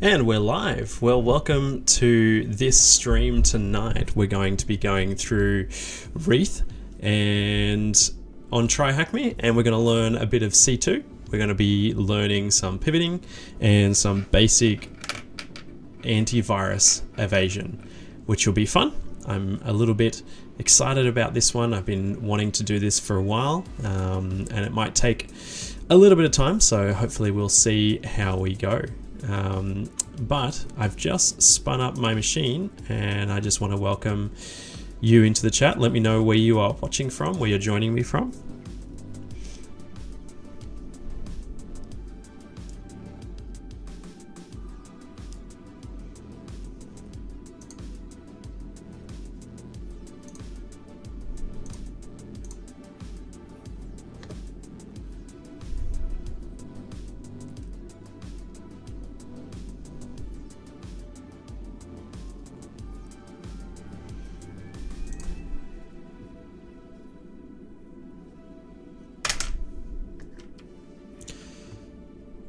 And we're live. Well, welcome to this stream tonight. We're going to be going through Wreath and on TryHackMe, and we're going to learn a bit of C2. We're going to be learning some pivoting and some basic antivirus evasion, which will be fun. I'm a little bit excited about this one. I've been wanting to do this for a while, and it might take a little bit of time, so hopefully we'll see how we go. But I've just spun up my machine and I just want to welcome you into the chat. Let me know where you are watching from, where you're joining me from.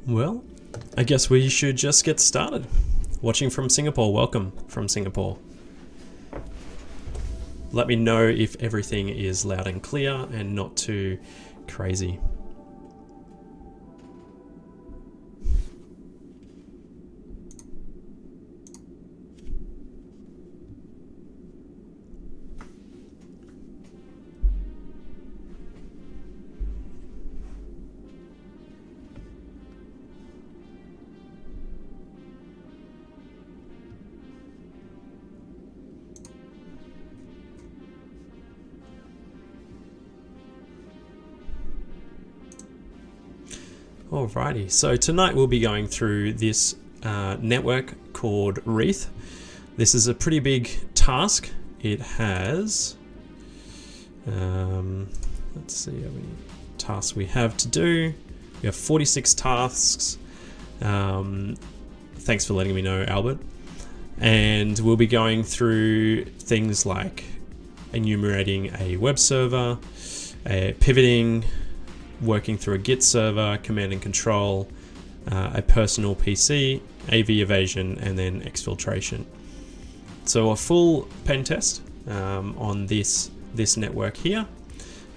Well, I guess we should just get started. Watching from Singapore, welcome from Singapore. Let me know if everything is loud and clear and not too crazy. Alrighty, so tonight we'll be going through this network called Wreath. This is a pretty big task. It has, let's see how many tasks we have to do. We have 46 tasks. Thanks for letting me know, Albert. And we'll be going through things like enumerating a web server, pivoting, working through a Git server, command and control, a personal PC, AV evasion, and then exfiltration. So a full pen test on this network here.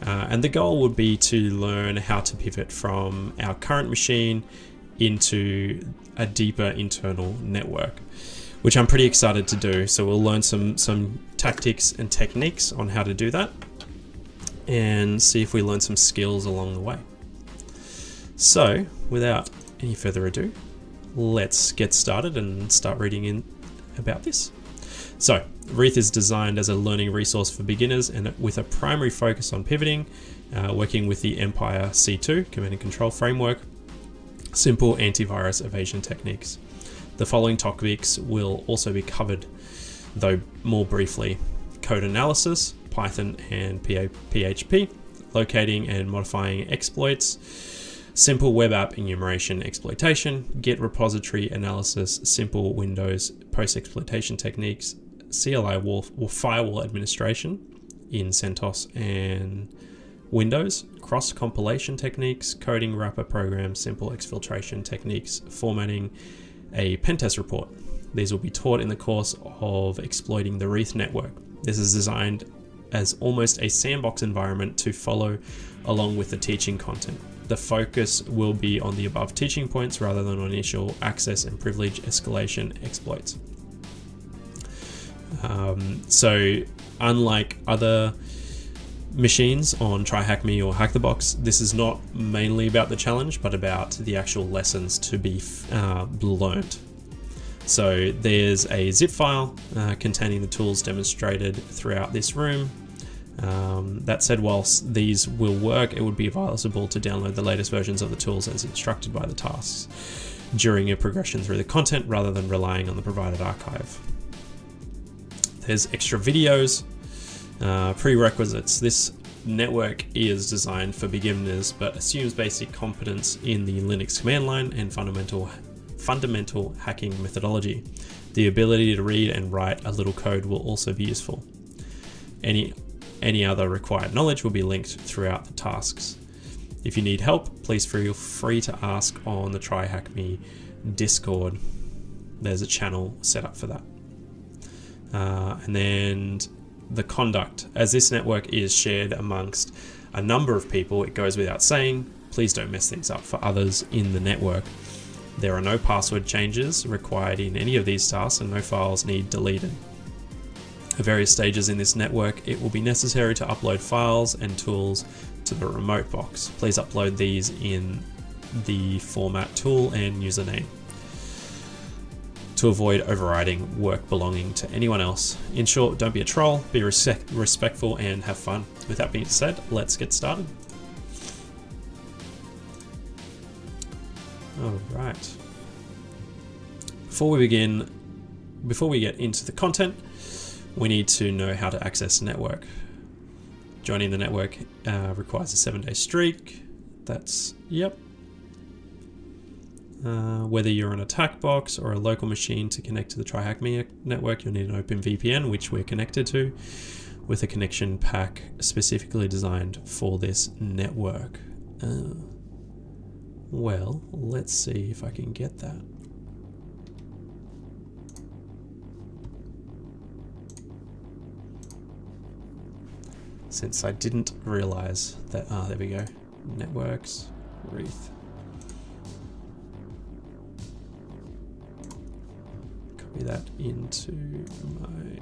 And the goal would be to learn how to pivot from our current machine into a deeper internal network, which I'm pretty excited to do. So we'll learn some tactics and techniques on how to do that, and see if we learn some skills along the way. So without any further ado, let's get started and start reading in about this. So Wreath is designed as a learning resource for beginners and with a primary focus on pivoting, working with the Empire C2 command and control framework, simple antivirus evasion techniques. The following topics will also be covered, though more briefly: code analysis, Python and PHP, locating and modifying exploits, simple web app enumeration exploitation, Git repository analysis, simple Windows post-exploitation techniques, CLI firewall administration in CentOS and Windows, cross-compilation techniques, coding wrapper programs, simple exfiltration techniques, formatting a pentest report. These will be taught in the course of exploiting the Wreath Network. This is designed as almost a sandbox environment to follow along with the teaching content. The focus will be on the above teaching points rather than on initial access and privilege escalation exploits. So unlike other machines on TryHackMe or Hack the Box, this is not mainly about the challenge, but about the actual lessons to be learned. So there's a zip file containing the tools demonstrated throughout this room. That said, whilst these will work, it would be advisable to download the latest versions of the tools as instructed by the tasks during your progression through the content rather than relying on the provided archive. There's extra videos, prerequisites. This network is designed for beginners but assumes basic competence in the Linux command line and fundamental hacking methodology. The ability to read and write a little code will also be useful. Any other required knowledge will be linked throughout the tasks. If you need help, please feel free to ask on the TryHackMe Discord. there's a channel set up for that. And then the conduct. As this network is shared amongst a number of people, it goes without saying, please don't mess things up for others in the network. There are no password changes required in any of these tasks, and no files need deleted. At various stages in this network, it will be necessary to upload files and tools to the remote box. Please upload these in the format tool and username to avoid overriding work belonging to anyone else. In short, don't be a troll, be respectful, and have fun. With that being said, let's get started. All right. Before we get into the content, we need to know how to access the network. Joining the network requires a 7-day streak. That's, yep. Whether you're on a attack box or a local machine to connect to the TryHackMe network, you'll need an open VPN, which we're connected to, with a connection pack specifically designed for this network. Well, let's see if I can get that. Since I didn't realize that, there we go. Networks, Wreath. Copy that into my...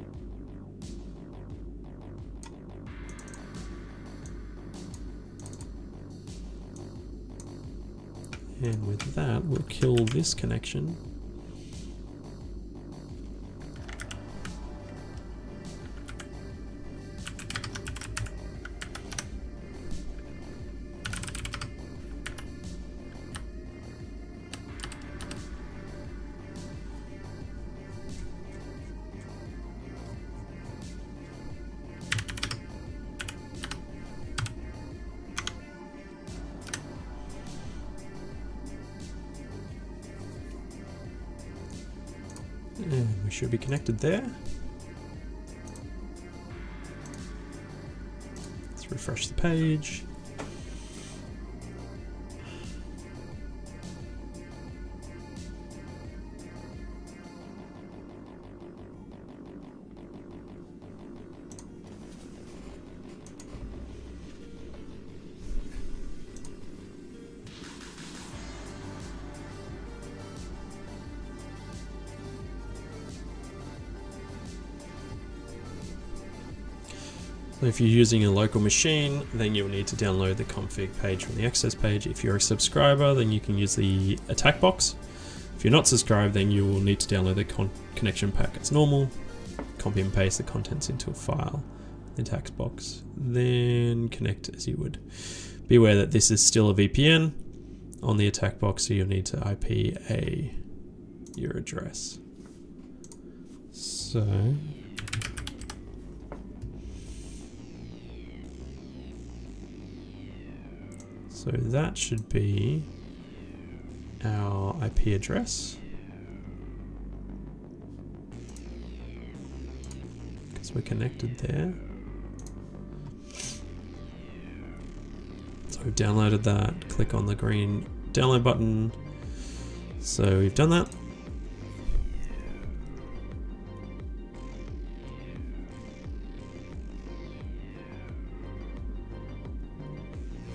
And with that, we'll kill this connection. And we should be connected there. Let's refresh the page. If you're using a local machine, then you'll need to download the config page from the access page. If you're a subscriber, then you can use the attack box. If you're not subscribed, then you will need to download the connection pack as normal, copy and paste the contents into a file, the attack box, then connect as you would. Be aware that this is still a VPN on the attack box, so you'll need to IP your address. So that should be our IP address, because we're connected there. So we've downloaded that, click on the green download button. So we've done that.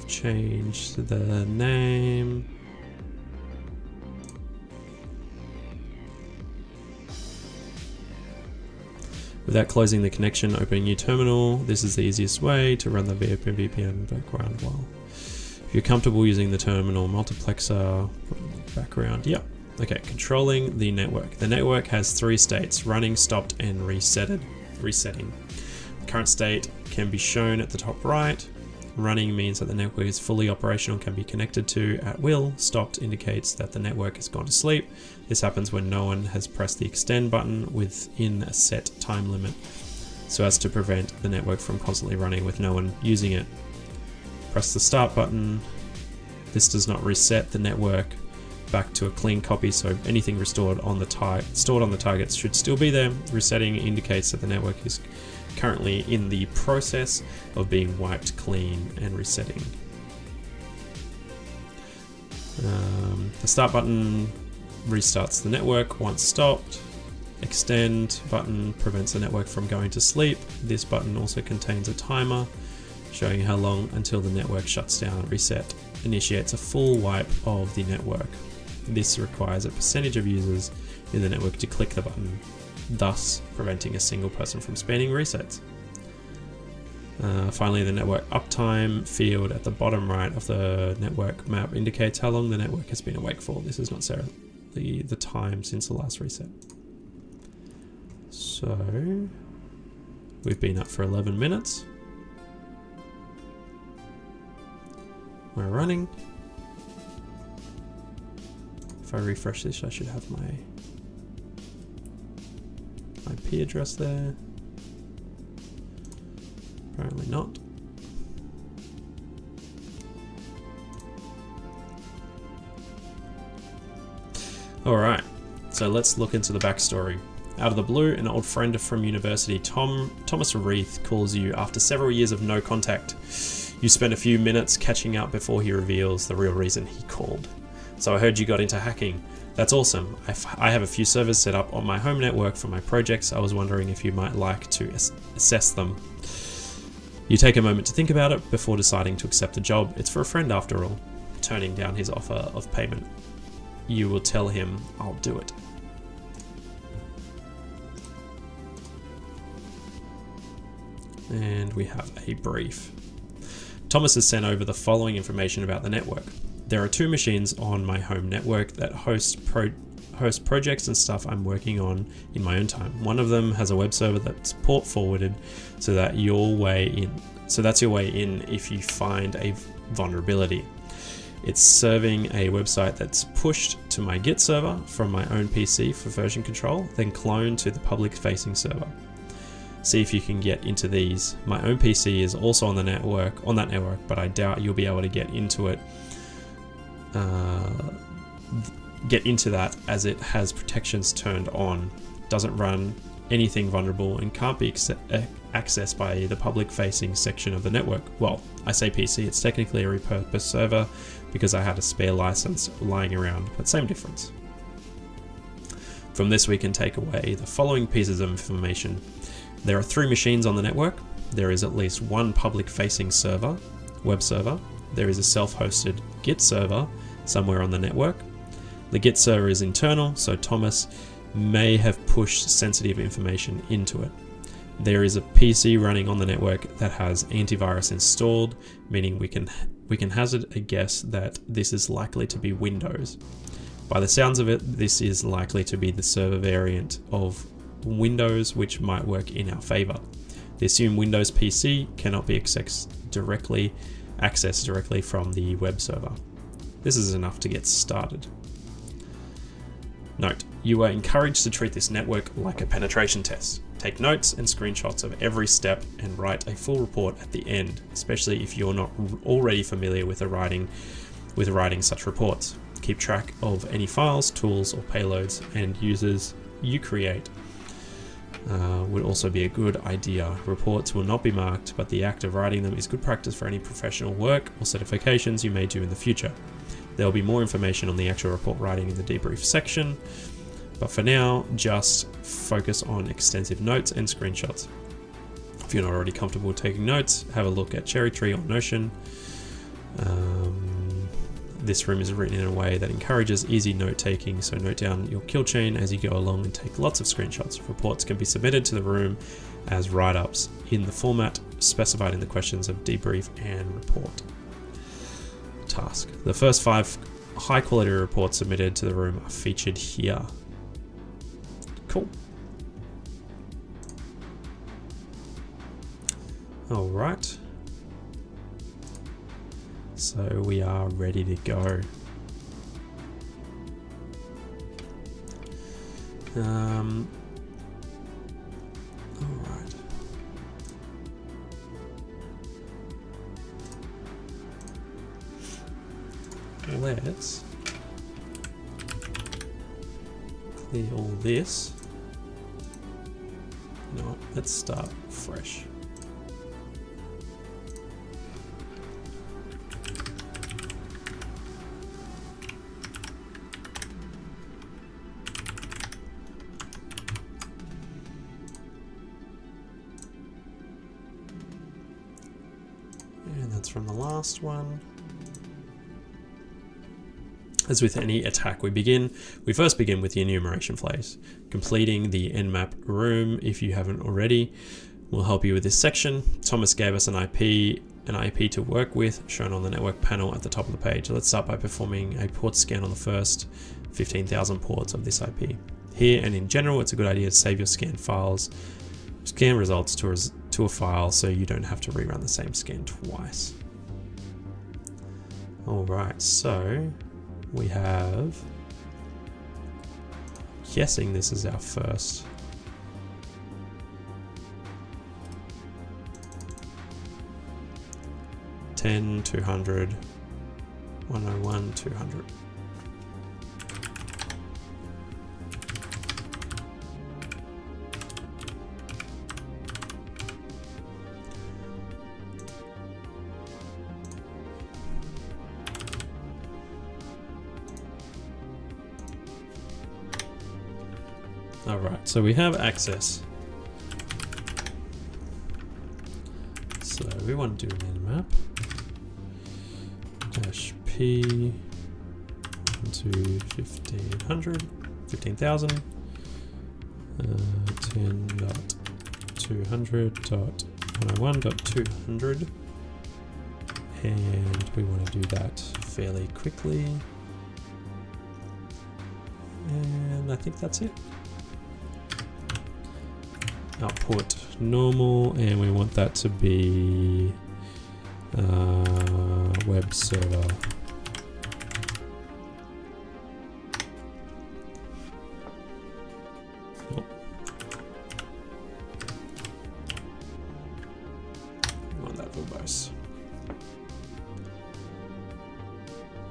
Change the name. Without closing the connection, open a new terminal. This is the easiest way to run the VPN background while. If you're comfortable using the terminal multiplexer, background, yep. Okay, controlling the network. The network has 3 states: running, stopped, and resetting. The current state can be shown at the top right. Running means that the network is fully operational and can be connected to at will. Stopped indicates that the network has gone to sleep. This happens when no one has pressed the extend button within a set time limit, so as to prevent the network from constantly running with no one using it. Press the start button. This does not reset the network back to a clean copy, so anything restored on the targets should still be there. Resetting indicates that the network is currently in the process of being wiped clean and resetting. The start button restarts the network once stopped. Extend button prevents the network from going to sleep. This button also contains a timer showing how long until the network shuts down. Reset initiates a full wipe of the network. This requires a percentage of users in the network to click the button, thus preventing a single person from spamming resets. Finally, the network uptime field at the bottom right of the network map indicates how long the network has been awake for. This is not necessarily the time since the last reset. So we've been up for 11 minutes. We're running. If I refresh this, I should have my IP address there. Apparently not. Alright, so let's look into the backstory. Out of the blue, an old friend from university, Thomas Wreath, calls you after several years of no contact. You spend a few minutes catching up before he reveals the real reason he called. So I heard you got into hacking. That's awesome. I have a few servers set up on my home network for my projects. I was wondering if you might like to assess them. You take a moment to think about it before deciding to accept the job. It's for a friend after all. Turning down his offer of payment. You will tell him, I'll do it. And we have a brief. Thomas has sent over the following information about the network. There are 2 machines on my home network that host projects and stuff I'm working on in my own time. One of them has a web server that's port forwarded so that's your way in if you find a vulnerability. It's serving a website that's pushed to my Git server from my own PC for version control, then cloned to the public facing server. See if you can get into these. My own PC is also on that network, but I doubt you'll be able to get into it. Get into that as it has protections turned on, doesn't run anything vulnerable, and can't be accessed by the public facing section of the network. Well, I say PC, it's technically a repurposed server because I had a spare license lying around, but same difference. From this we can take away the following pieces of information. There are 3 machines on the network. There is at least 1 public facing server, web server. There is a self-hosted Git server somewhere on the network. The Git server is internal, so Thomas may have pushed sensitive information into it. There is a PC running on the network that has antivirus installed, meaning we can hazard a guess that this is likely to be Windows. By the sounds of it, this is likely to be the server variant of Windows, which might work in our favor. The assumed Windows PC cannot be accessed directly from the web server. This is enough to get started. Note, you are encouraged to treat this network like a penetration test. Take notes and screenshots of every step and write a full report at the end, especially if you're not already familiar with writing such reports. Keep track of any files, tools, or payloads and users you create. Would also be a good idea. Reports will not be marked, but the act of writing them is good practice for any professional work or certifications you may do in the future. There will be more information on the actual report writing in the debrief section, but for now, just focus on extensive notes and screenshots. If you're not already comfortable taking notes, have a look at Cherry Tree or Notion. This room is written in a way that encourages easy note-taking, so note down your kill chain as you go along and take lots of screenshots. Reports can be submitted to the room as write-ups in the format specified in the questions of debrief and report. Task. The first 5 high-quality reports submitted to the room are featured here. Cool. All right. So we are ready to go. All right. Let's clear all this. You know what? Let's start fresh. That's from the last one. As with any attack we first begin with the enumeration phase. Completing the nmap room, if you haven't already, will help you with this section. Thomas gave us an IP to work with, shown on the network panel at the top of the page. Let's start by performing a port scan on the first 15,000 ports of this IP. Here and in general, it's a good idea to save your scan results to a file so you don't have to rerun the same scan twice. Alright, so we have, guessing this is our first. $10, $200, $101, $200. All right, so we have access. So we want to do an nmap. -p to 1500, 15,000, 10.200.101.200, and we want to do that fairly quickly. And I think that's it. Output normal, and we want that to be web server. Oh. Want that verbose.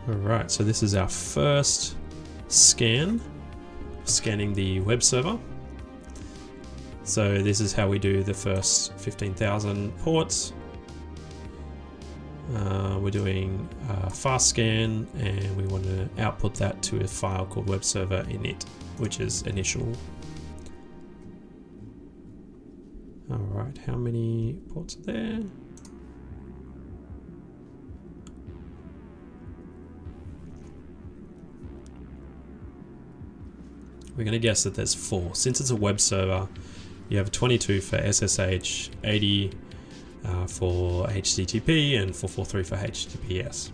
All right, so this is our first scanning the web server. So this is how we do the first 15,000 ports. We're doing a fast scan, and we want to output that to a file called web server init, which is initial. All right, how many ports are there? We're going to guess that there's 4. Since it's a web server, you have 22 for SSH, 80 for HTTP, and 443 for HTTPS.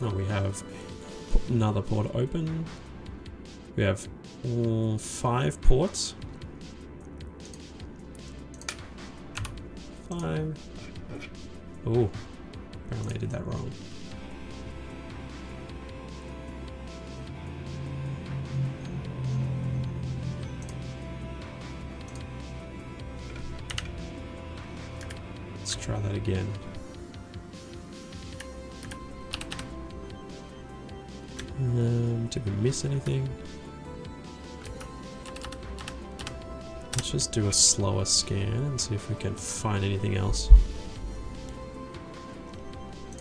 Oh, we have another port open. We have 5 ports. 5. Oh, apparently I did that wrong. Let's try that again. Did we miss anything? Let's just do a slower scan and see if we can find anything else.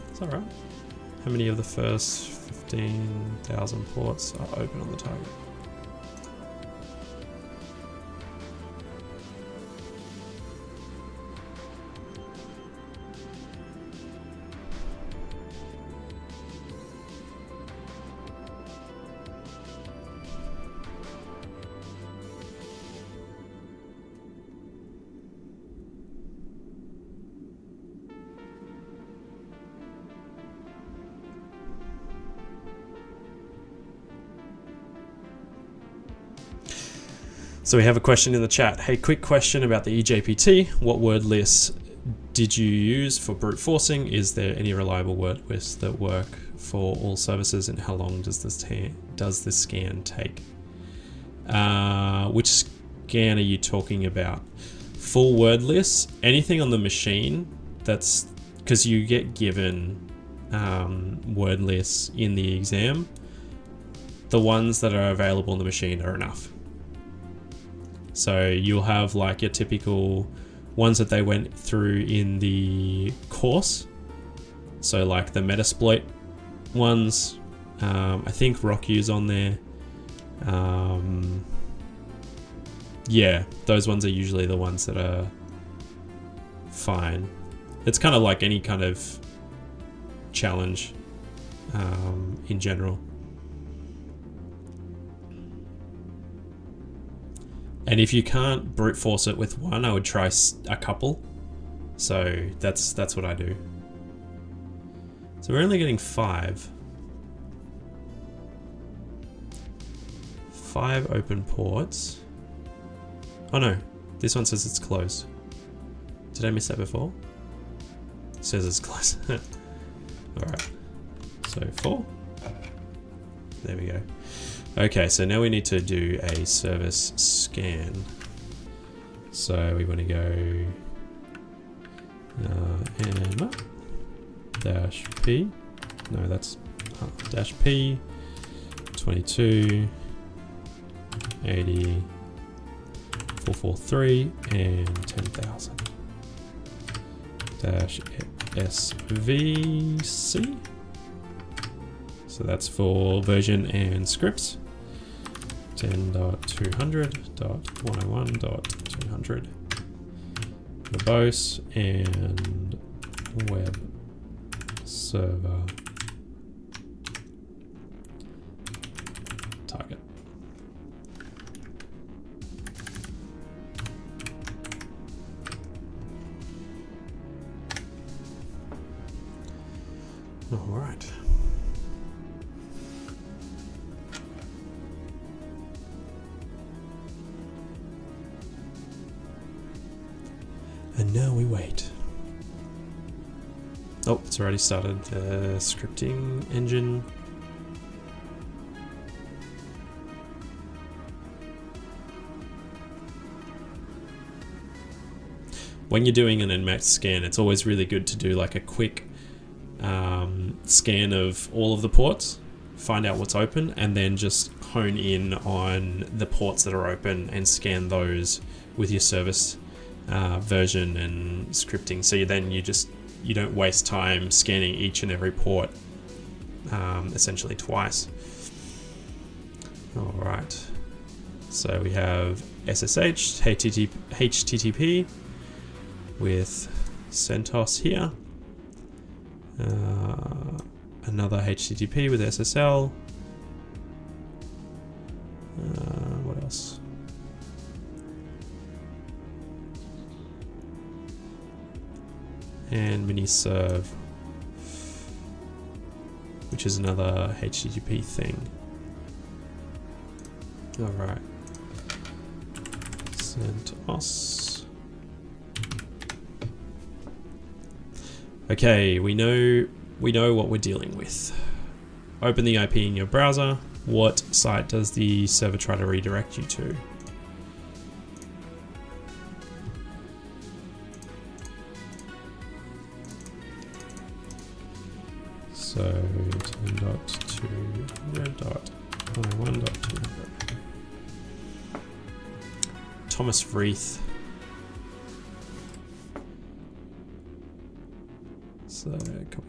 It's alright. How many of the first 15,000 ports are open on the target? So we have a question in the chat. Hey, quick question about the EJPT. What word lists did you use for brute forcing? Is there any reliable word lists that work for all services, and how long does this scan take? Which scan are you talking about? Full word lists, anything on the machine, that's because you get given word lists in the exam. The ones that are available on the machine are enough. So you'll have like your typical ones that they went through in the course. So like the Metasploit ones, I think RockU's on there. Yeah, those ones are usually the ones that are fine. It's kind of like any kind of challenge in general. And if you can't brute force it with one, I would try a couple. So that's what I do. So we're only getting 5. 5 open ports. Oh no, this one says it's closed. Did I miss that before? It says it's closed. Alright, so 4. There we go. Okay, so now we need to do a service scan. So we want to go Emma dash P. No, that's dash P 22 80 443 and 10,000 dash SVC. So that's for version and scripts. 10.200.101.200 verbose and web server target. All right. And now we wait. Oh, it's already started the scripting engine. When you're doing an Nmap scan, it's always really good to do like a quick scan of all of the ports, find out what's open, and then just hone in on the ports that are open and scan those with your service version and scripting. So you don't waste time scanning each and every port essentially twice. All right, so we have SSH, HTTP with CentOS here, another HTTP with SSL. What else? And miniserve, which is another HTTP thing. All right, CentOS. Okay, we know what we're dealing with. Open the IP in your browser. What site does the server try to redirect you to? So 10.200.101.200. Thomas Wreath. So copy.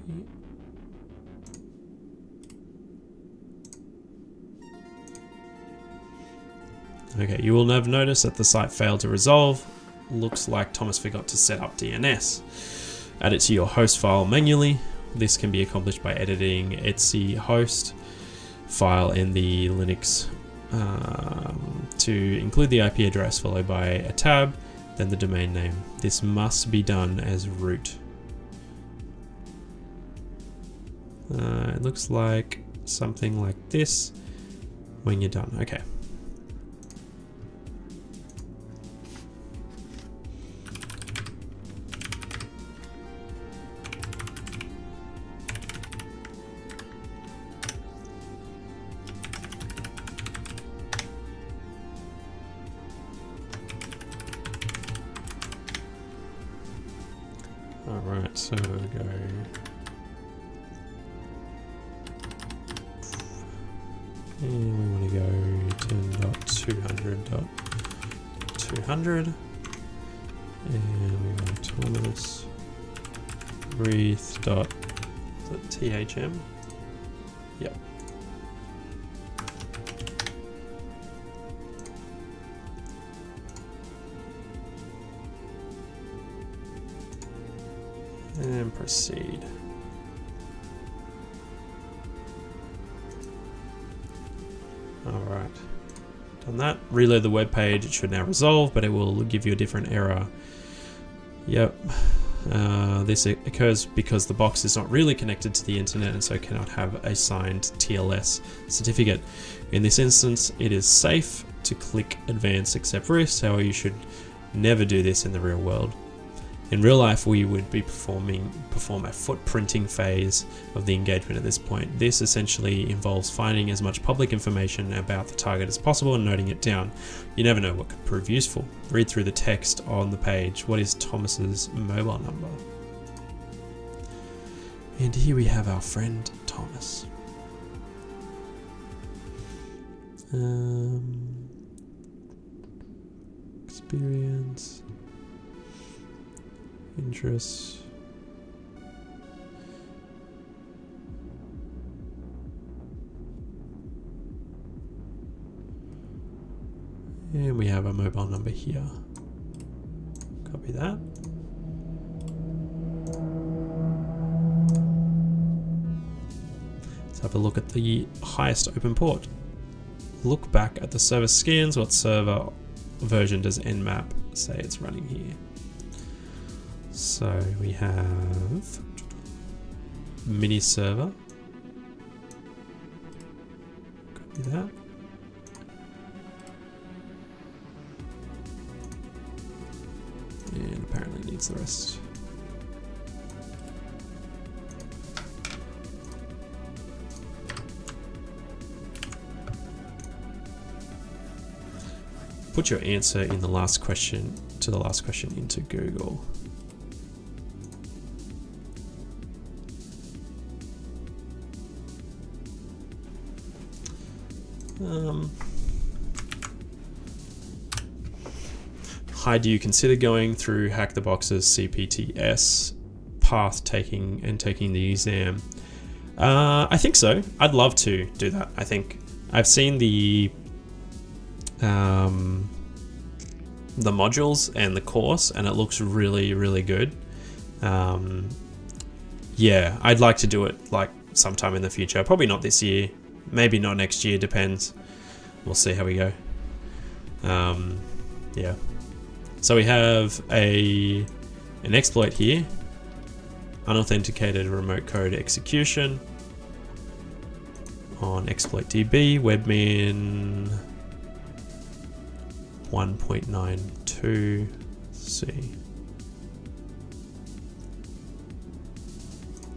Okay, you will have noticed that the site failed to resolve. Looks like Thomas forgot to set up DNS. Add it to your host file manually. This can be accomplished by editing etc host file in the Linux to include the IP address followed by a tab, then the domain name. This must be done as root. It looks like something like this when you're done. Okay. Alright, so we'll go. And we want to go 10.200.200. And we want autonomous Wreath dot, is it THM? Yep. And proceed. Alright. Done that. Reload the web page. It should now resolve, but it will give you a different error. Yep. This occurs because the box is not really connected to the internet and so cannot have a signed TLS certificate. In this instance, it is safe to click Advanced Accept Risks, however you should never do this in the real world. In real life, we would be perform a footprinting phase of the engagement at this point. This essentially involves finding as much public information about the target as possible and noting it down. You never know what could prove useful. Read through the text on the page. What is Thomas's mobile number? And here we have our friend Thomas. Experience. Interests. And we have a mobile number here. Copy that. Let's have a look at the highest open port. Look back at the service scans. What server version does Nmap say it's running here? So we have mini server. Copy that. And apparently needs the rest. Put your answer in the last question into Google. Hi, do you consider going through Hack the Box's CPTS path taking the exam? I think so. I'd love to do that. I think I've seen the modules and the course, and it looks really, really good. Yeah, I'd like to do it like sometime in the future. Probably not this year. Maybe not next year. Depends. We'll see how we go. Yeah. So we have an exploit here. Unauthenticated remote code execution on exploit.db, webmin 1.92. Let's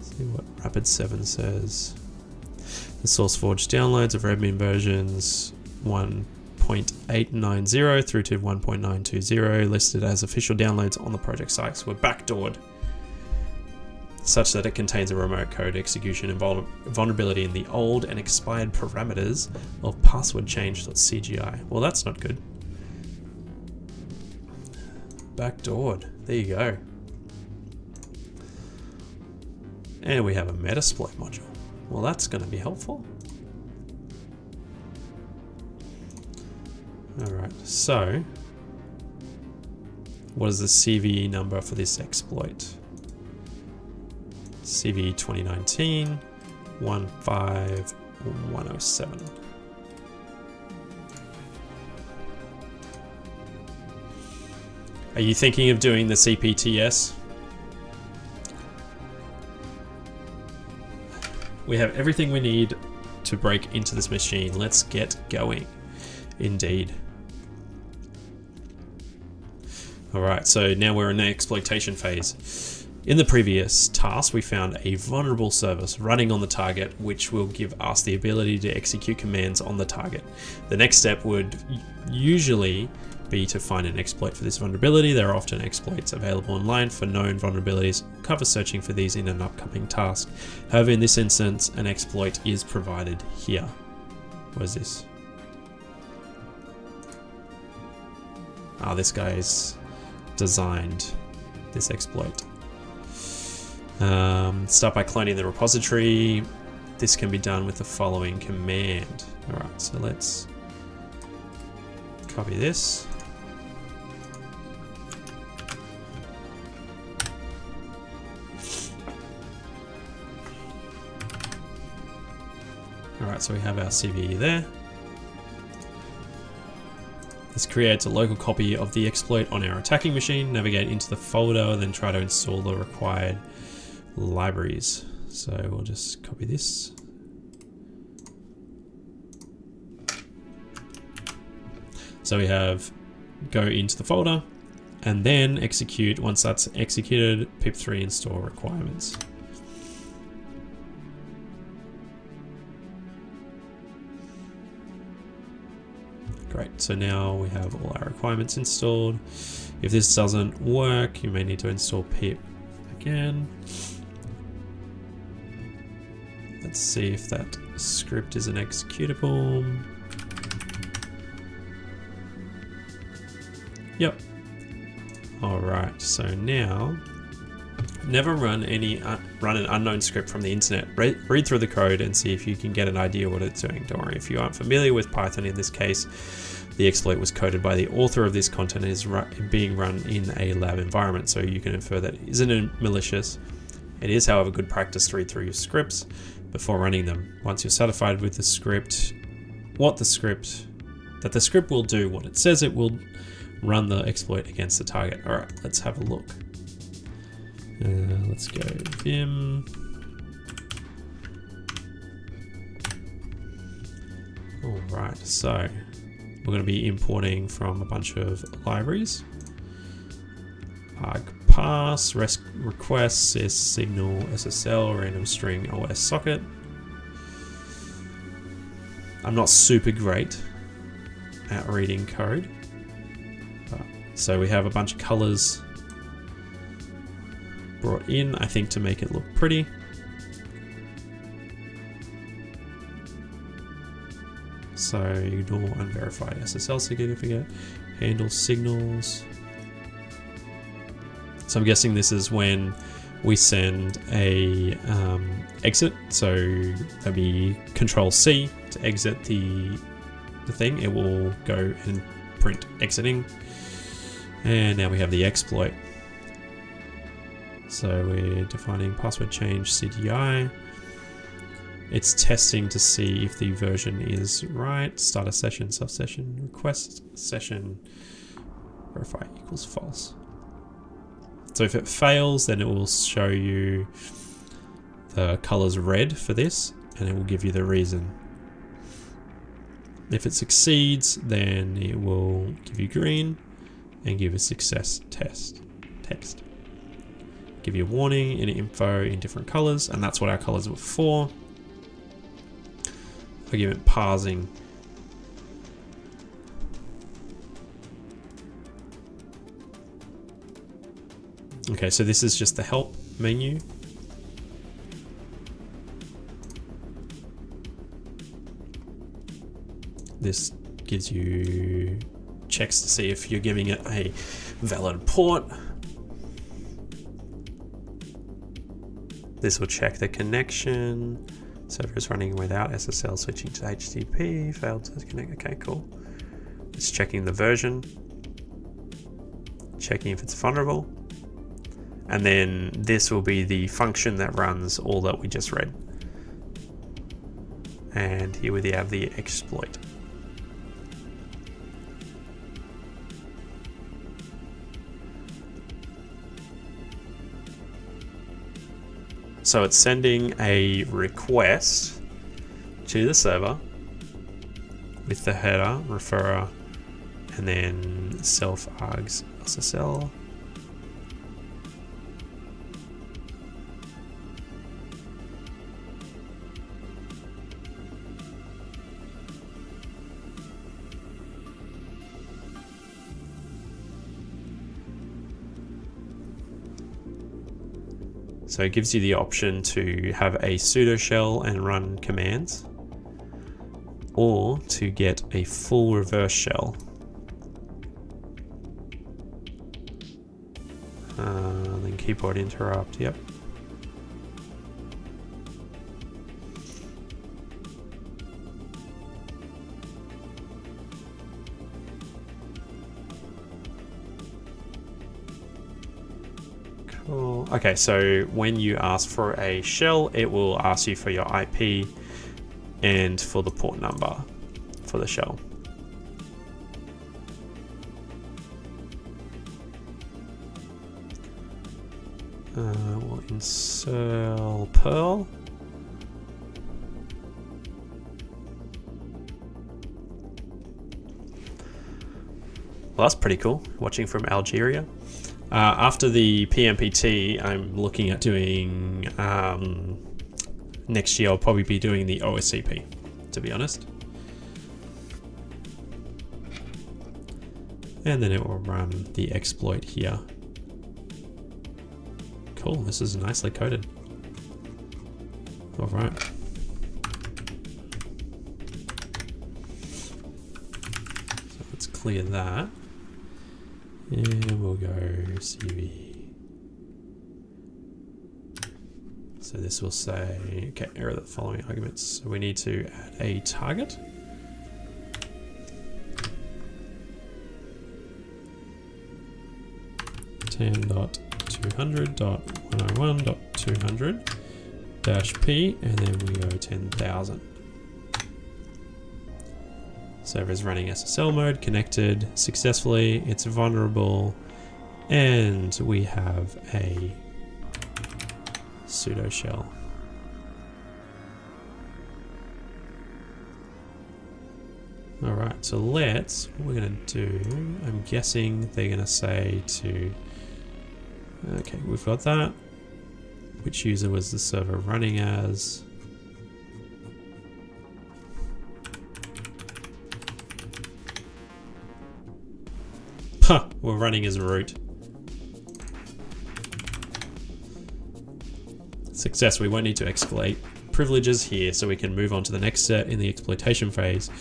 see what Rapid7 says. The SourceForge downloads of Redmin versions 1.890 through to 1.920 listed as official downloads on the project sites were backdoored, such that it contains a remote code execution and vulnerability in the old and expired parameters of passwordchange.cgi. Well, that's not good. Backdoored. There you go. And we have a Metasploit module. Well, that's going to be helpful. Alright, so what is the CVE number for this exploit? CVE 2019 15107. Are you thinking of doing the CPTS? We have everything we need to break into this machine. Let's get going. Indeed. Alright, so now we're in the exploitation phase. In the previous task, we found a vulnerable service running on the target, which will give us the ability to execute commands on the target. The next step would usually be to find an exploit for this vulnerability. There are often exploits available online for known vulnerabilities. Cover searching for these in an upcoming task. However, in this instance, an exploit is provided here. What is this? This guy's designed this exploit. Start by cloning the repository. This can be done with the following command. All right, so let's copy this. All right, so we have our CVE there. This creates a local copy of the exploit on our attacking machine. Navigate into the folder, then try to install the required libraries. So we'll just copy this. So we have go into the folder and then execute. Once that's executed, pip3 install requirements. Great, so now we have all our requirements installed. If this doesn't work, you may need to install pip again. Let's see if that script is an executable. Yep. All right, so now never run an unknown script from the internet. Read through the code and see if you can get an idea what it's doing. Don't worry, if you aren't familiar with Python in this case, the exploit was coded by the author of this content and is being run in a lab environment, so you can infer that it isn't malicious. It is, however, good practice to read through your scripts before running them. Once you're satisfied with the script, that the script will do what it says it will, run the exploit against the target. All right, let's have a look. Let's go vim. All right, so we're going to be importing from a bunch of libraries. Argparse, request, signal, SSL, random string, OS socket. I'm not super great at reading code. So we have a bunch of colors brought in, I think, to make it look pretty. So ignore unverified SSL certificate, handle signals. So I'm guessing this is when we send a exit. So that'd be Control C to exit the thing. It will go and print exiting. And now we have the exploit. So we're defining password change CDI. It's testing to see if the version is right. Start a session, subsession, request session, verify equals false. So if it fails, then it will show you the colors red for this, and it will give you the reason. If it succeeds, then it will give you green and give a success text. Give you a warning and info in different colors, and that's what our colors were for. Argument parsing. Okay, so this is just the help menu. This gives you checks to see if you're giving it a valid port. This will check the connection. Server is running without SSL, switching to HTTP, failed to connect. Okay, cool. It's checking the version, checking if it's vulnerable. And then this will be the function that runs all that we just read. And here we have the exploit. So it's sending a request to the server with the header, referrer, and then self args SSL. So it gives you the option to have a sudo shell and run commands, or to get a full reverse shell. Then keyboard interrupt, yep. Cool. Okay, so when you ask for a shell, it will ask you for your IP and for the port number for the shell. We'll insert Perl. Well, that's pretty cool, watching from Algeria. After the PMPT, I'm looking at doing, next year I'll probably be doing the OSCP, to be honest. And then it will run the exploit here. Cool, this is nicely coded. All right. So let's clear that. And we'll go CV. So this will say, okay, error the following arguments. So we need to add a target. $10.200.101.200-P, and then we go 10,000. Server is running SSL mode, connected successfully, it's vulnerable, and we have a sudo shell. Alright, so what we're gonna do, I'm guessing they're gonna say to, okay, we've got that. Which user was the server running as? Huh, we're running as root. Success, we won't need to escalate privileges here, so we can move on to the next set in the exploitation phase.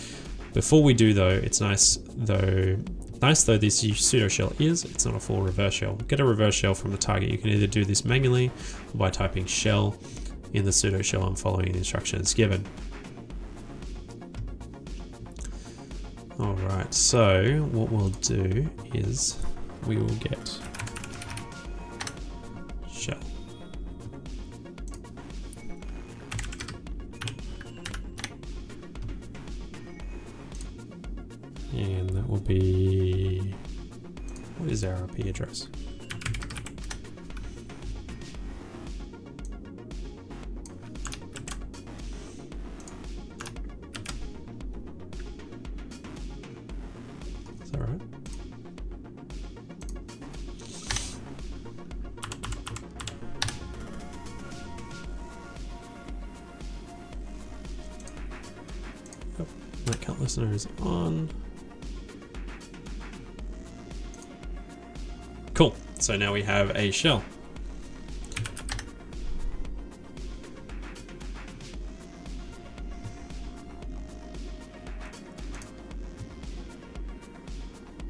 Before we do though, it's nice though this sudo shell it's not a full reverse shell. Get a reverse shell from the target. You can either do this manually or by typing shell in the sudo shell and following the instructions given. All right, so what we'll do is we will get shell. And that will be, what is our IP address? Is that right? Yep, my account listener is on. Cool, so now we have a shell.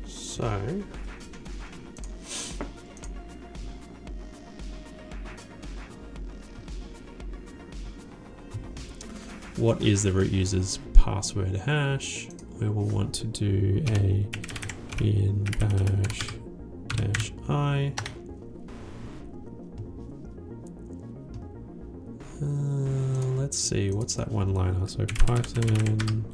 So, what is the root user's password hash? We will want to do a bin bash -I. Let's see, what's that one liner? So Python.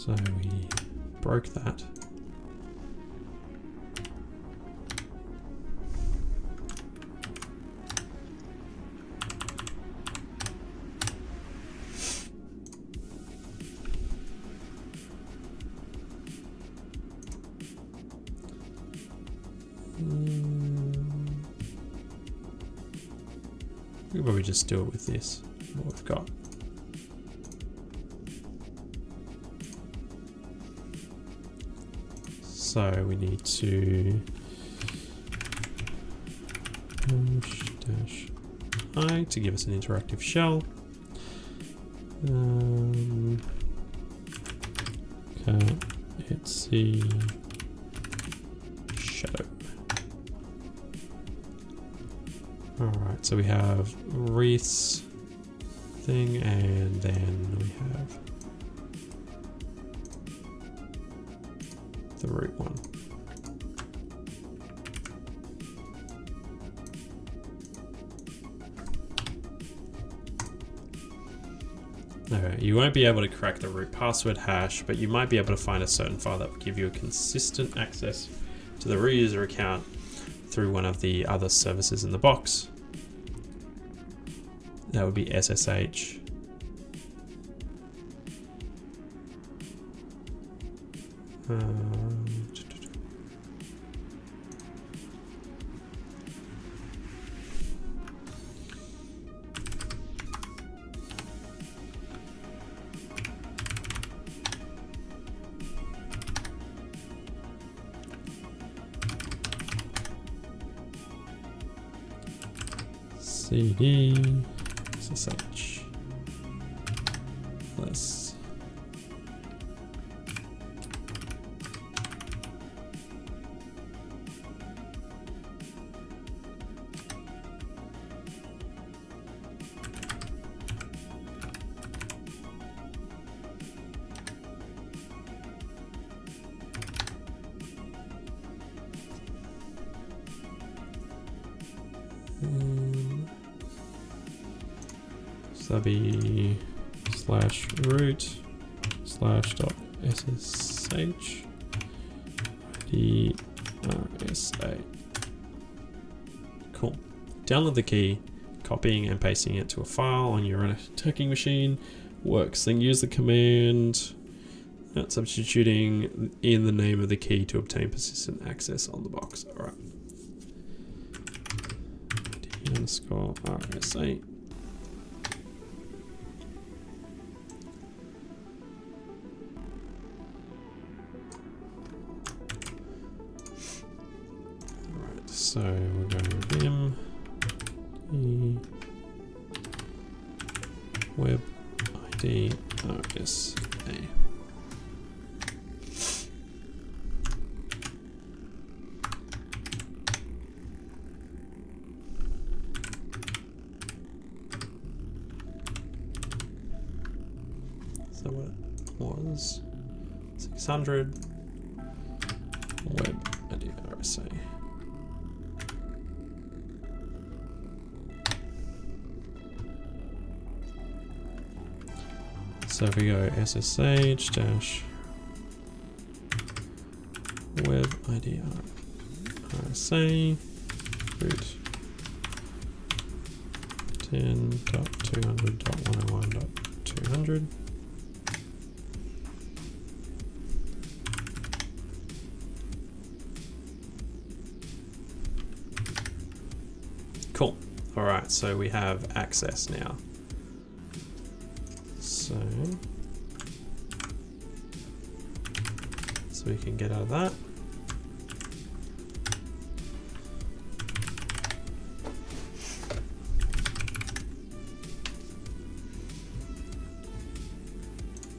So we broke that. We'll probably just do it with this, what we've got. So we need to push-i to give us an interactive shell. Etsy shadow. Alright, so we have Wreath's thing, and then we have the root one. Okay, you won't be able to crack the root password hash, but you might be able to find a certain file that will give you a consistent access to the root user account through one of the other services in the box. That would be SSH. CD SSH plus subby /root /.ssh ID RSA. Cool. Download the key, copying and pasting it to a file on your attacking machine works. Then use the command substituting in the name of the key to obtain persistent access on the box. All right. ID_RSA. So we're going to vim web ID RSA. So what was 600 web ID RSA. So if we go SSH dash web ID RSA root 10.200.101.200. Cool. All right, so we have access now. So we can get out of that.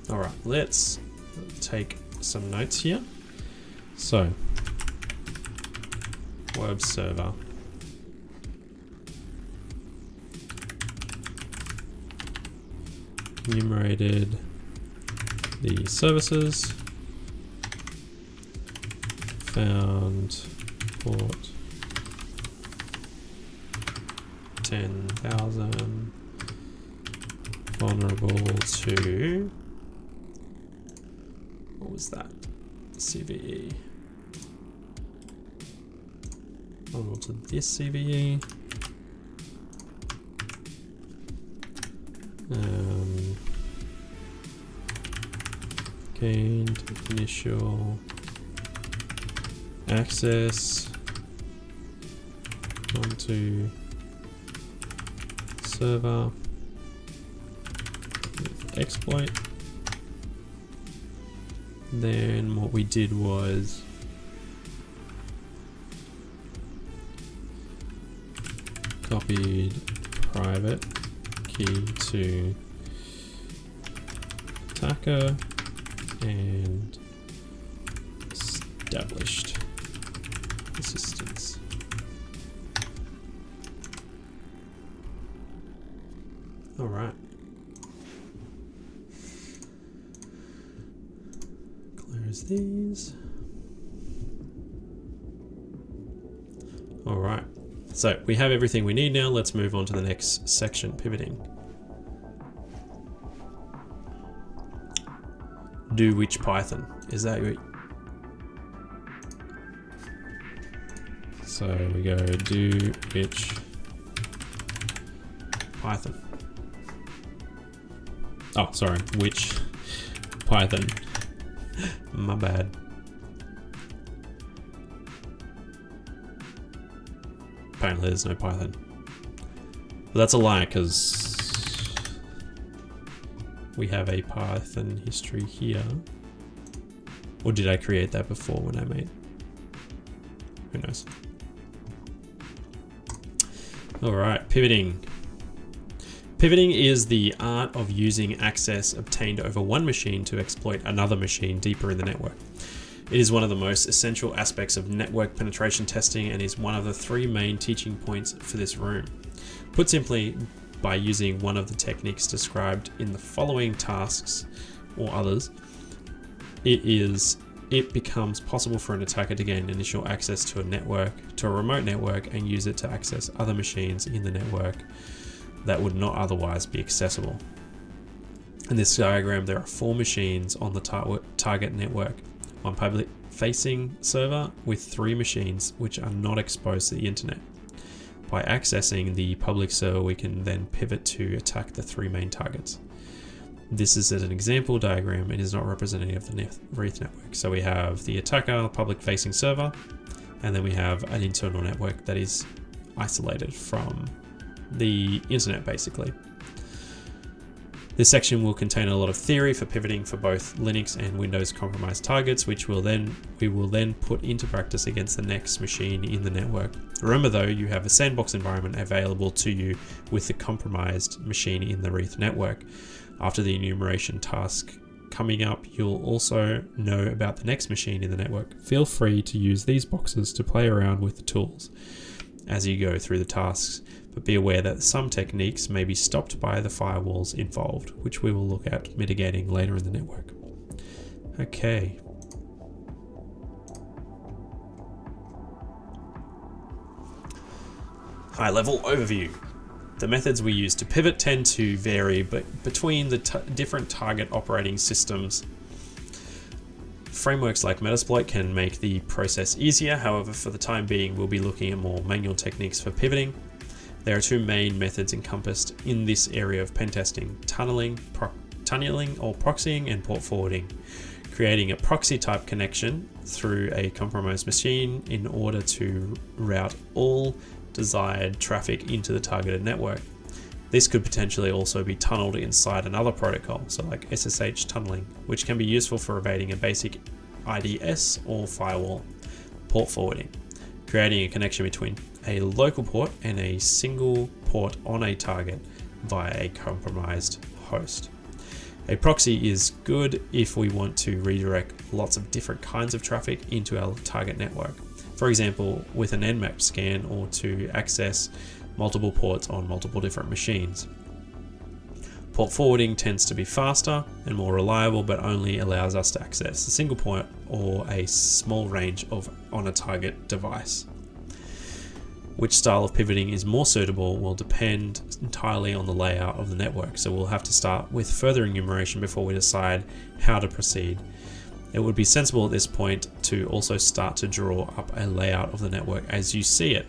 All right, let's take some notes here. So, web server. Enumerated the services, found port 10,000, vulnerable to what was that? CVE. I'll go to this CVE. Gained initial access onto server with exploit. Then what we did was copied private key to attacker and established assistance. All right. Close these. All right. So we have everything we need now. Let's move on to the next section, pivoting. Do which Python? Is that what? So we go do which Python. Oh, sorry, which Python. My bad. Apparently there's no Python. But that's a lie, because we have a Python history here. Or did I create that before when I made? Who knows? All right, pivoting. Pivoting is the art of using access obtained over one machine to exploit another machine deeper in the network. It is one of the most essential aspects of network penetration testing and is one of the three main teaching points for this room. Put simply, by using one of the techniques described in the following tasks or others, it becomes possible for an attacker to gain initial access to a remote network and use it to access other machines in the network that would not otherwise be accessible. In this diagram, there are 4 machines on the target network. One public facing server with 3 machines which are not exposed to the internet. By accessing the public server, we can then pivot to attack the 3 main targets. This is an example diagram. It is not representative of the Wreath network. So we have the attacker, public facing server, and then we have an internal network that is isolated from the internet, basically. This section will contain a lot of theory for pivoting for both Linux and Windows compromised targets, which we will then put into practice against the next machine in the network. Remember though, you have a sandbox environment available to you with the compromised machine in the Wreath network. After the enumeration task coming up, you'll also know about the next machine in the network. Feel free to use these boxes to play around with the tools as you go through the tasks, but be aware that some techniques may be stopped by the firewalls involved, which we will look at mitigating later in the network. Okay. High-level overview. The methods we use to pivot tend to vary between the different target operating systems. Frameworks like Metasploit can make the process easier. However, for the time being, we'll be looking at more manual techniques for pivoting. There are 2 main methods encompassed in this area of pen testing: tunneling or proxying, and port forwarding. Creating a proxy type connection through a compromised machine in order to route all desired traffic into the targeted network. This could potentially also be tunneled inside another protocol, so like SSH tunneling, which can be useful for evading a basic IDS or firewall. Port forwarding. Creating a connection between a local port and a single port on a target via a compromised host. A proxy is good if we want to redirect lots of different kinds of traffic into our target network. For example, with an Nmap scan, or to access multiple ports on multiple different machines. Port forwarding tends to be faster and more reliable, but only allows us to access a single port or a small range on a target device. Which style of pivoting is more suitable will depend entirely on the layout of the network, so we'll have to start with further enumeration before we decide how to proceed. It would be sensible at this point to also start to draw up a layout of the network as you see it.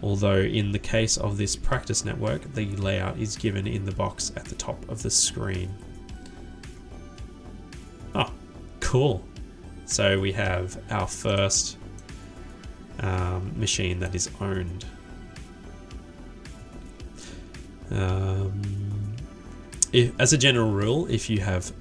Although in the case of this practice network, the layout is given in the box at the top of the screen. Oh, cool. So we have our first machine that is owned. As a general rule, if you have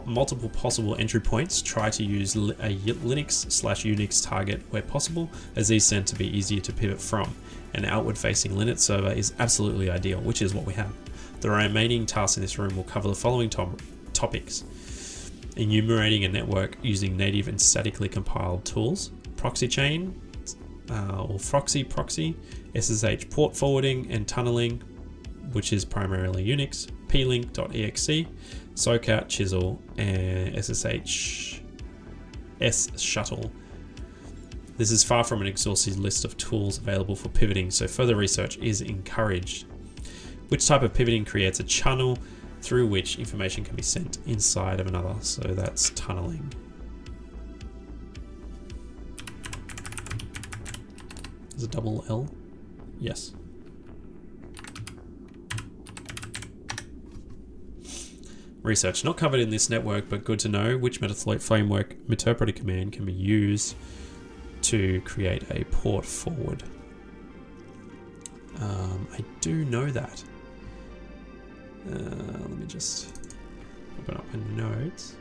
multiple possible entry points, try to use a Linux/Unix target where possible, as these tend to be easier to pivot from. An outward-facing Linux server is absolutely ideal, which is what we have. The remaining tasks in this room will cover the following topics: enumerating a network using native and statically compiled tools, proxy chain or proxy, SSH port forwarding and tunneling, which is primarily Unix, plink.exe, Socat, Chisel, and SSH shuttle. This is far from an exhaustive list of tools available for pivoting, so further research is encouraged. Which type of pivoting creates a channel through which information can be sent inside of another? So that's tunneling. Is it double L? Yes. Research not covered in this network, but good to know. Which Metasploit framework interpreter command can be used to create a port forward? I do know that. Let me just open up my notes.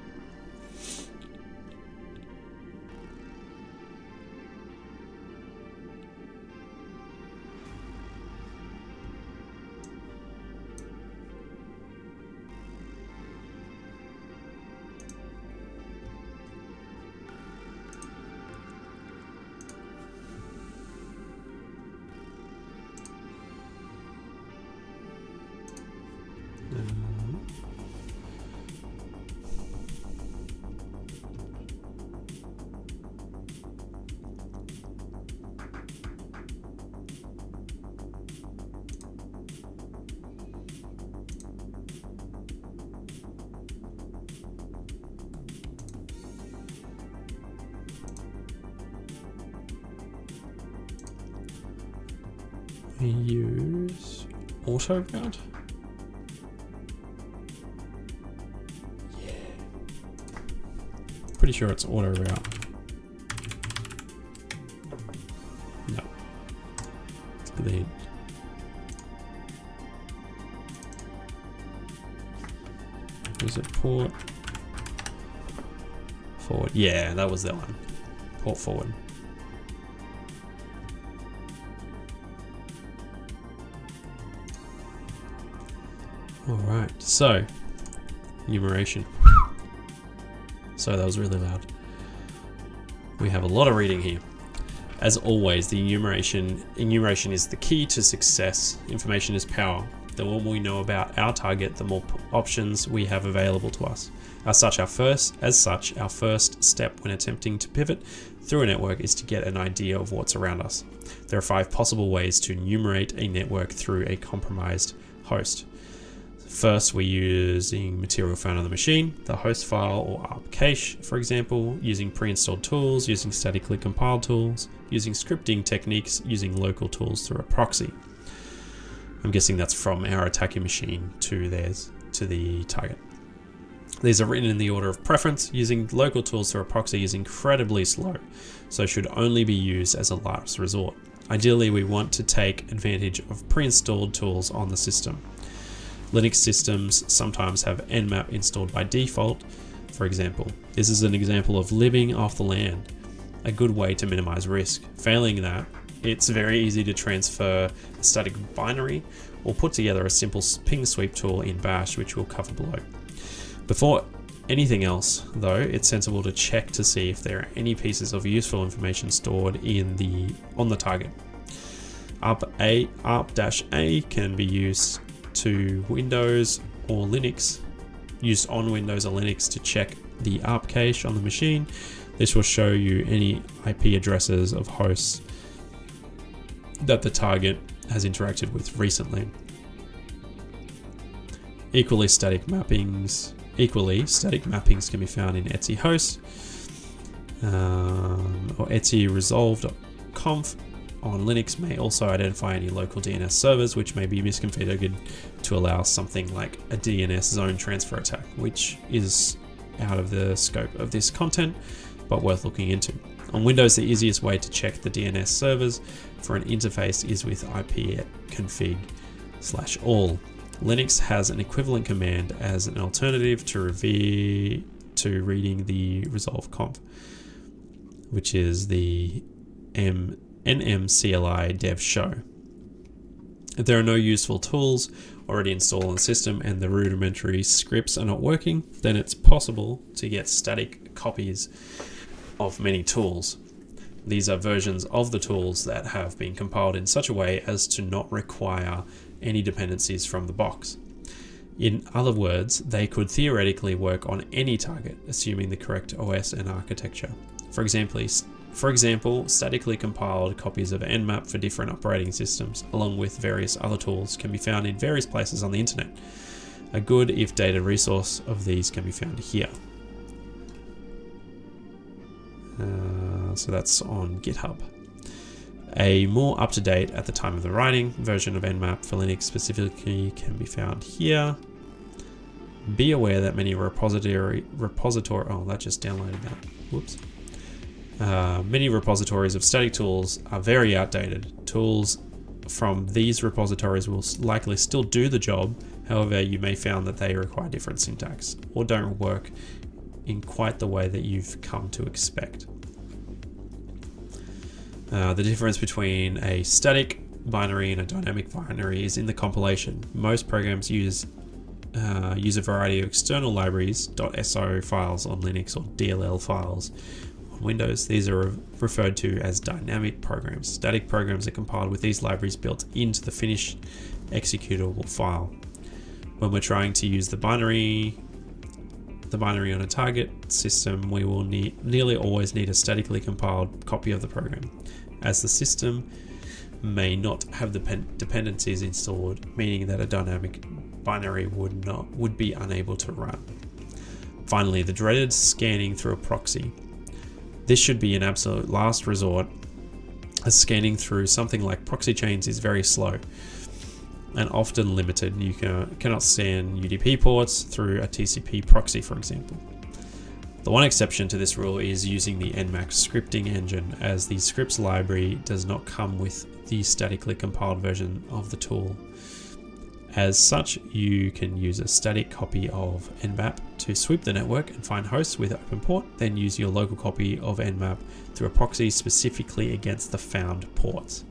Use auto route. Yeah. Pretty sure it's auto route. No. Let's get the hint. Is it port forward? Yeah, that was that one. Port forward. Alright, so enumeration. So that was really loud. We have a lot of reading here. As always, the enumeration is the key to success. Information is power. The more we know about our target, the more options we have available to us. As such, our first step when attempting to pivot through a network is to get an idea of what's around us. There are 5 possible ways to enumerate a network through a compromised host. First, we're using material found on the machine, the host file or ARP cache, for example, using pre-installed tools, using statically compiled tools, using scripting techniques, using local tools through a proxy. I'm guessing that's from our attacking machine to the target. These are written in the order of preference. Using local tools through a proxy is incredibly slow, so should only be used as a last resort. Ideally, we want to take advantage of pre-installed tools on the system. Linux systems sometimes have Nmap installed by default, for example. This is an example of living off the land, a good way to minimize risk. Failing that, it's very easy to transfer a static binary or put together a simple ping sweep tool in Bash, which we'll cover below. Before anything else, though, it's sensible to check to see if there are any pieces of useful information stored on the target. ARP-A can be used to Windows or Linux, used on Windows or Linux to check the ARP cache on the machine. This will show you any IP addresses of hosts that the target has interacted with recently. Equally, static mappings Equally, static mappings can be found in etc host or etc resolve.conf on Linux may also identify any local DNS servers which may be misconfigured to allow something like a DNS zone transfer attack, which is out of the scope of this content, but worth looking into. On Windows, the easiest way to check the DNS servers for an interface is with ipconfig/all. Linux has an equivalent command as an alternative to reading the resolve.conf, which is the nmcli dev show. If there are no useful tools already installed on the system and the rudimentary scripts are not working, then it's possible to get static copies of many tools. These are versions of the tools that have been compiled in such a way as to not require any dependencies from the box. In other words, they could theoretically work on any target, assuming the correct OS and architecture. For example, statically compiled copies of Nmap for different operating systems, along with various other tools, can be found in various places on the internet. A good, if dated, resource of these can be found here. So that's on GitHub. A more up-to-date, at the time of the writing, version of Nmap for Linux specifically can be found here. Be aware that many repository oh, that just downloaded that. Whoops. Many repositories of static tools are very outdated. Tools from these repositories will likely still do the job. However, you may find that they require different syntax or don't work in quite the way that you've come to expect. The difference between a static binary and a dynamic binary is in the compilation. Most programs use a variety of external libraries, .so files on Linux or DLL files on Windows. These are referred to as dynamic programs. Static programs are compiled with these libraries built into the finished executable file. When we're trying to use the binary on a target system, we will nearly always need a statically compiled copy of the program, as the system may not have the dependencies installed, meaning that a dynamic binary would be unable to run. Finally, the dreaded scanning through a proxy. This should be an absolute last resort, as scanning through something like proxy chains is very slow and often limited. You cannot scan UDP ports through a TCP proxy, for example. The one exception to this rule is using the Nmap scripting engine, as the scripts library does not come with the statically compiled version of the tool. As such, you can use a static copy of Nmap to sweep the network and find hosts with open port, then use your local copy of Nmap through a proxy specifically against the found ports.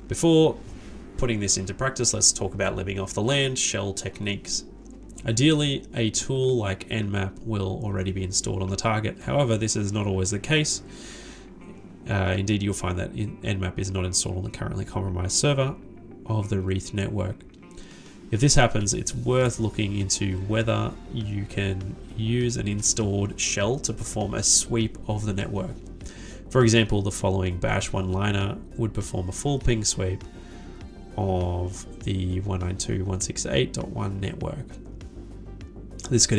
Before putting this into practice, let's talk about living off the land shell techniques. Ideally, a tool like Nmap will already be installed on the target. However, this is not always the case. Indeed, you'll find that Nmap is not installed on the currently compromised server of the Wreath Network. If this happens, it's worth looking into whether you can use an installed shell to perform a sweep of the network. For example, the following bash one-liner would perform a full ping sweep of the 192.168.1 network. This could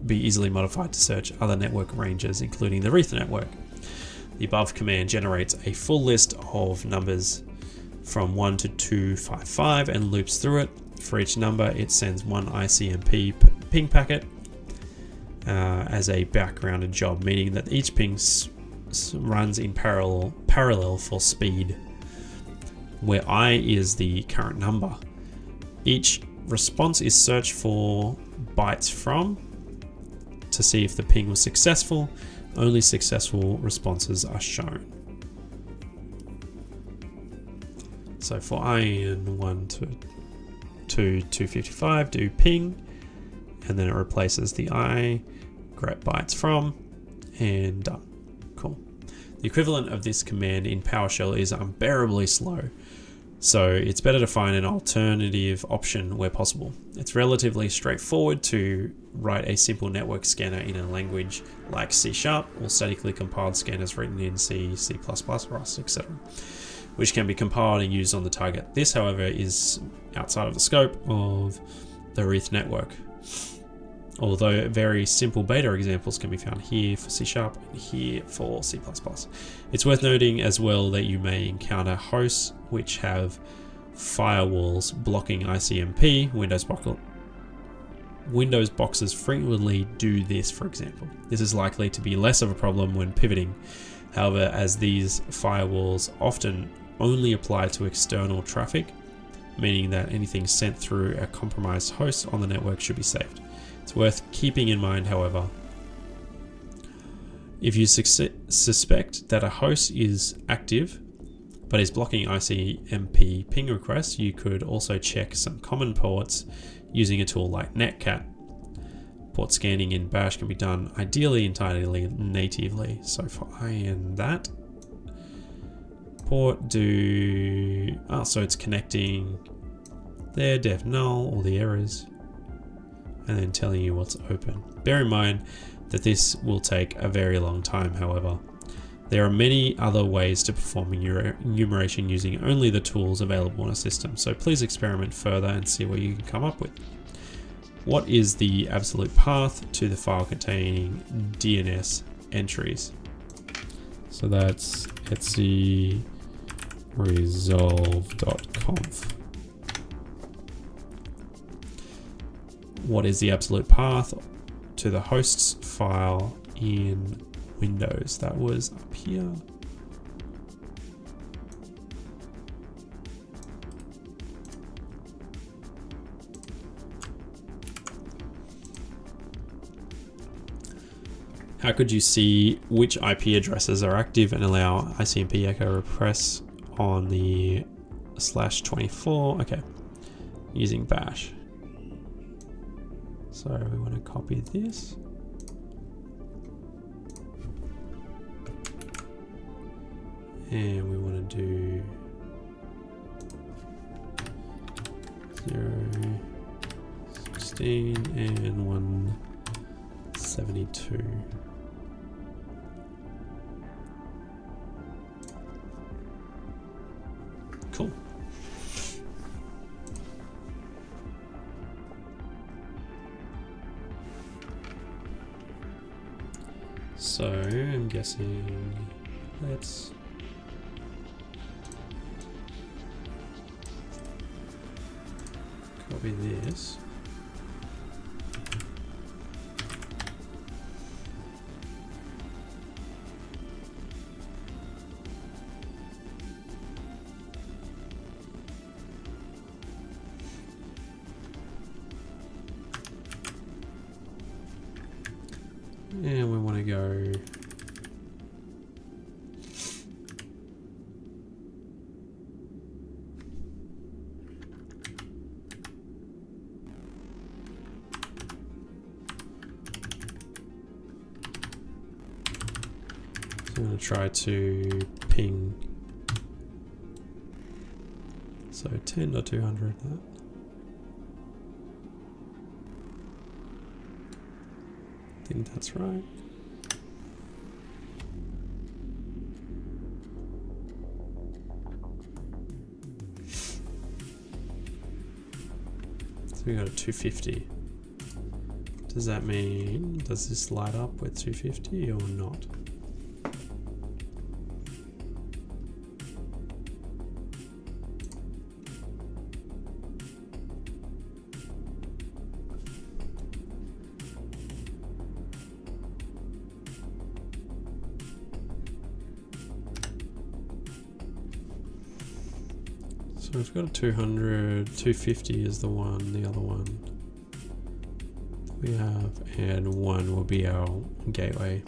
be easily modified to search other network ranges, including the Wreath Network. The above command generates a full list of numbers from 1 to 255 and loops through it. For each number, it sends one ICMP ping packet as a backgrounded job, meaning that each ping runs in parallel for speed, where I is the current number. Each response is searched for bytes from to see if the ping was successful. Only successful responses are shown. So for IN 1 to 255, do ping, and then it replaces the I, grab bytes from, and done. Cool. The equivalent of this command in PowerShell is unbearably slow, so it's better to find an alternative option where possible. It's relatively straightforward to write a simple network scanner in a language like C# or statically compiled scanners written in C, C++, Rust, etc., which can be compiled and used on the target. This, however, is outside of the scope of the Wreath Network. although very simple beta examples can be found here for C# and here for C++. It's worth noting as well that you may encounter hosts which have firewalls blocking ICMP. Windows boxes frequently do this, for example. This is likely to be less of a problem when pivoting. However, as these firewalls often only apply to external traffic, meaning that anything sent through a compromised host on the network should be saved. It's worth keeping in mind, however, if you suspect that a host is active but is blocking ICMP ping requests, you could also check some common ports using a tool like Netcat. Port scanning in Bash can be done ideally entirely natively. So for I and that port so it's connecting their def null or the errors and then telling you what's open. Bear in mind that this will take a very long time, however. There are many other ways to perform enumeration using only the tools available in a system, so please experiment further and see what you can come up with. What is the absolute path to the file containing DNS entries? So that's etc resolve.conf. What is the absolute path to the host's file in Windows? That was up here. How could you see which IP addresses are active and allow ICMP echo repress on the /24? Okay, using Bash. So we want to copy this. And we want to do 0, 16 and 172. Cool. So I'm guessing let's copy this. And we want to go I'm going to try to ping, so 10.200 that. I think that's right. So we got a 250. Does that mean, does this light up with 250 or not? So we've got a 200, 250 is the one, the other one we have, and one will be our gateway.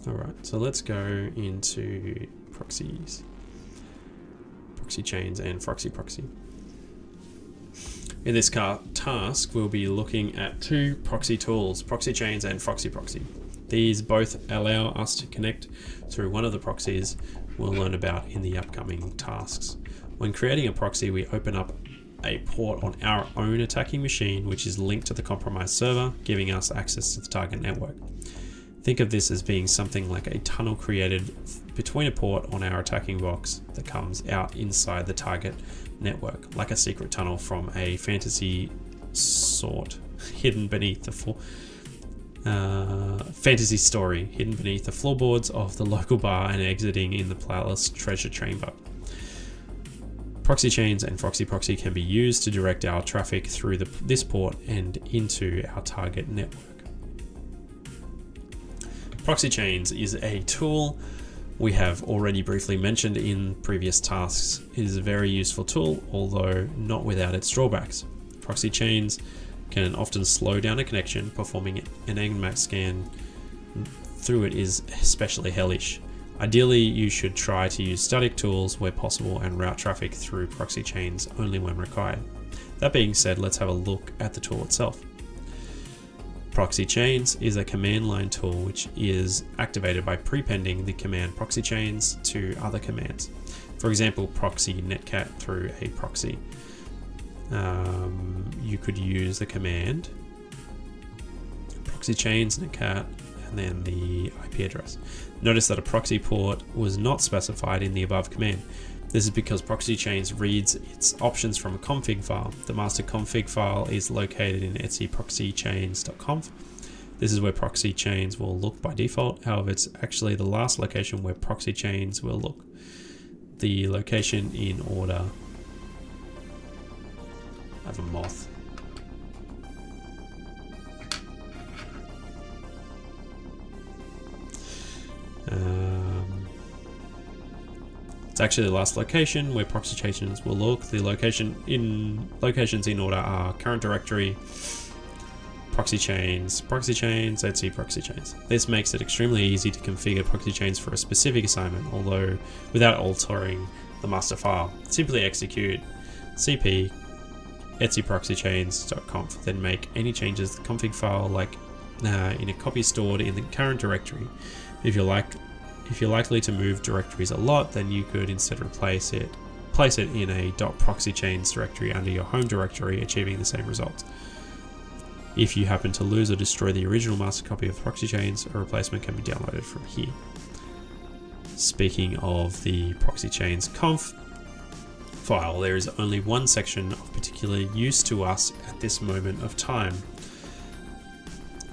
All right, so let's go into proxies, proxy chains and proxy. In this task, we'll be looking at two proxy tools, proxy chains and proxy. These both allow us to connect through one of the proxies we'll learn about in the upcoming tasks. When creating a proxy, we open up a port on our own attacking machine, which is linked to the compromised server, giving us access to the target network. Think of this as being something like a tunnel created between a port on our attacking box that comes out inside the target network, like a secret tunnel from a fantasy sort hidden beneath the fantasy story hidden beneath the floorboards of the local bar and exiting in the palace treasure chamber. Proxy chains and proxy can be used to direct our traffic through this port and into our target network. Proxy chains is a tool we have already briefly mentioned in previous tasks. It is a very useful tool, although not without its drawbacks. Proxy chains can often slow down a connection. Performing an Nmap scan through it is especially hellish. Ideally, you should try to use static tools where possible and route traffic through proxy chains only when required. That being said, let's have a look at the tool itself. Proxy chains is a command line tool which is activated by prepending the command proxy chains to other commands. For example, proxy netcat through a proxy. You could use the command proxy chains netcat and then the IP address. Notice that a proxy port was not specified in the above command. This is because proxy chains reads its options from a config file. The master config file is located in etcproxychains.conf. This is where proxy chains will look by default. However, it's actually the last location where proxy chains will look. The location in order. I have a moth. It's actually the last location where proxy chains will look. The locations in order are current directory, proxy chains, etc proxy chains. This makes it extremely easy to configure proxy chains for a specific assignment, although without altering the master file. Simply execute cp etcproxychains.conf, then make any changes to the config file like in a copy stored in the current directory. If you're likely to move directories a lot, then you could instead place it in a .proxychains directory under your home directory, achieving the same result. If you happen to lose or destroy the original master copy of proxy chains, a replacement can be downloaded from here. Speaking of the proxy chains conf file, there is only one section of particular use to us at this moment of time.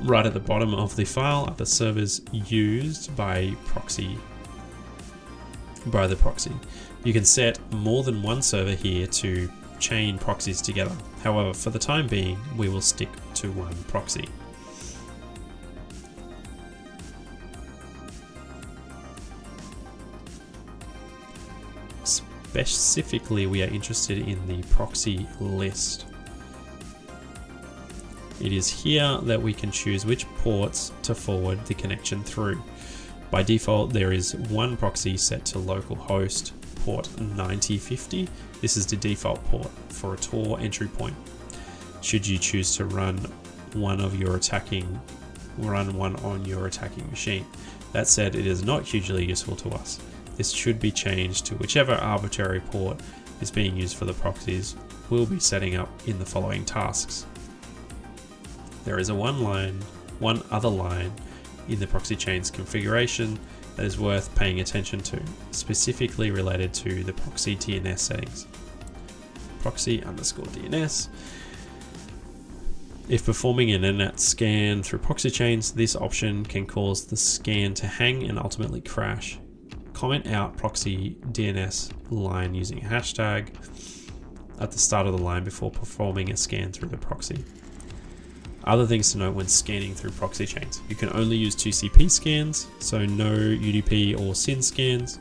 Right at the bottom of the file are the servers used by the proxy. You can set more than one server here to chain proxies together. However, for the time being, we will stick to one proxy. Specifically, we are interested in the proxy list. It is here that we can choose which ports to forward the connection through. By default, there is one proxy set to localhost port 9050. This is the default port for a Tor entry point. Should you choose to run one on your attacking machine. That said, it is not hugely useful to us. This should be changed to whichever arbitrary port is being used for the proxies we'll be setting up in the following tasks. There is one other line in the proxy chains configuration that is worth paying attention to, specifically related to the proxy DNS settings. Proxy_DNS. If performing an NAT scan through proxy chains, this option can cause the scan to hang and ultimately crash. Comment out proxy DNS line using a hashtag at the start of the line before performing a scan through the proxy. Other things to note when scanning through proxy chains. You can only use 2CP scans, so no UDP or SYN scans.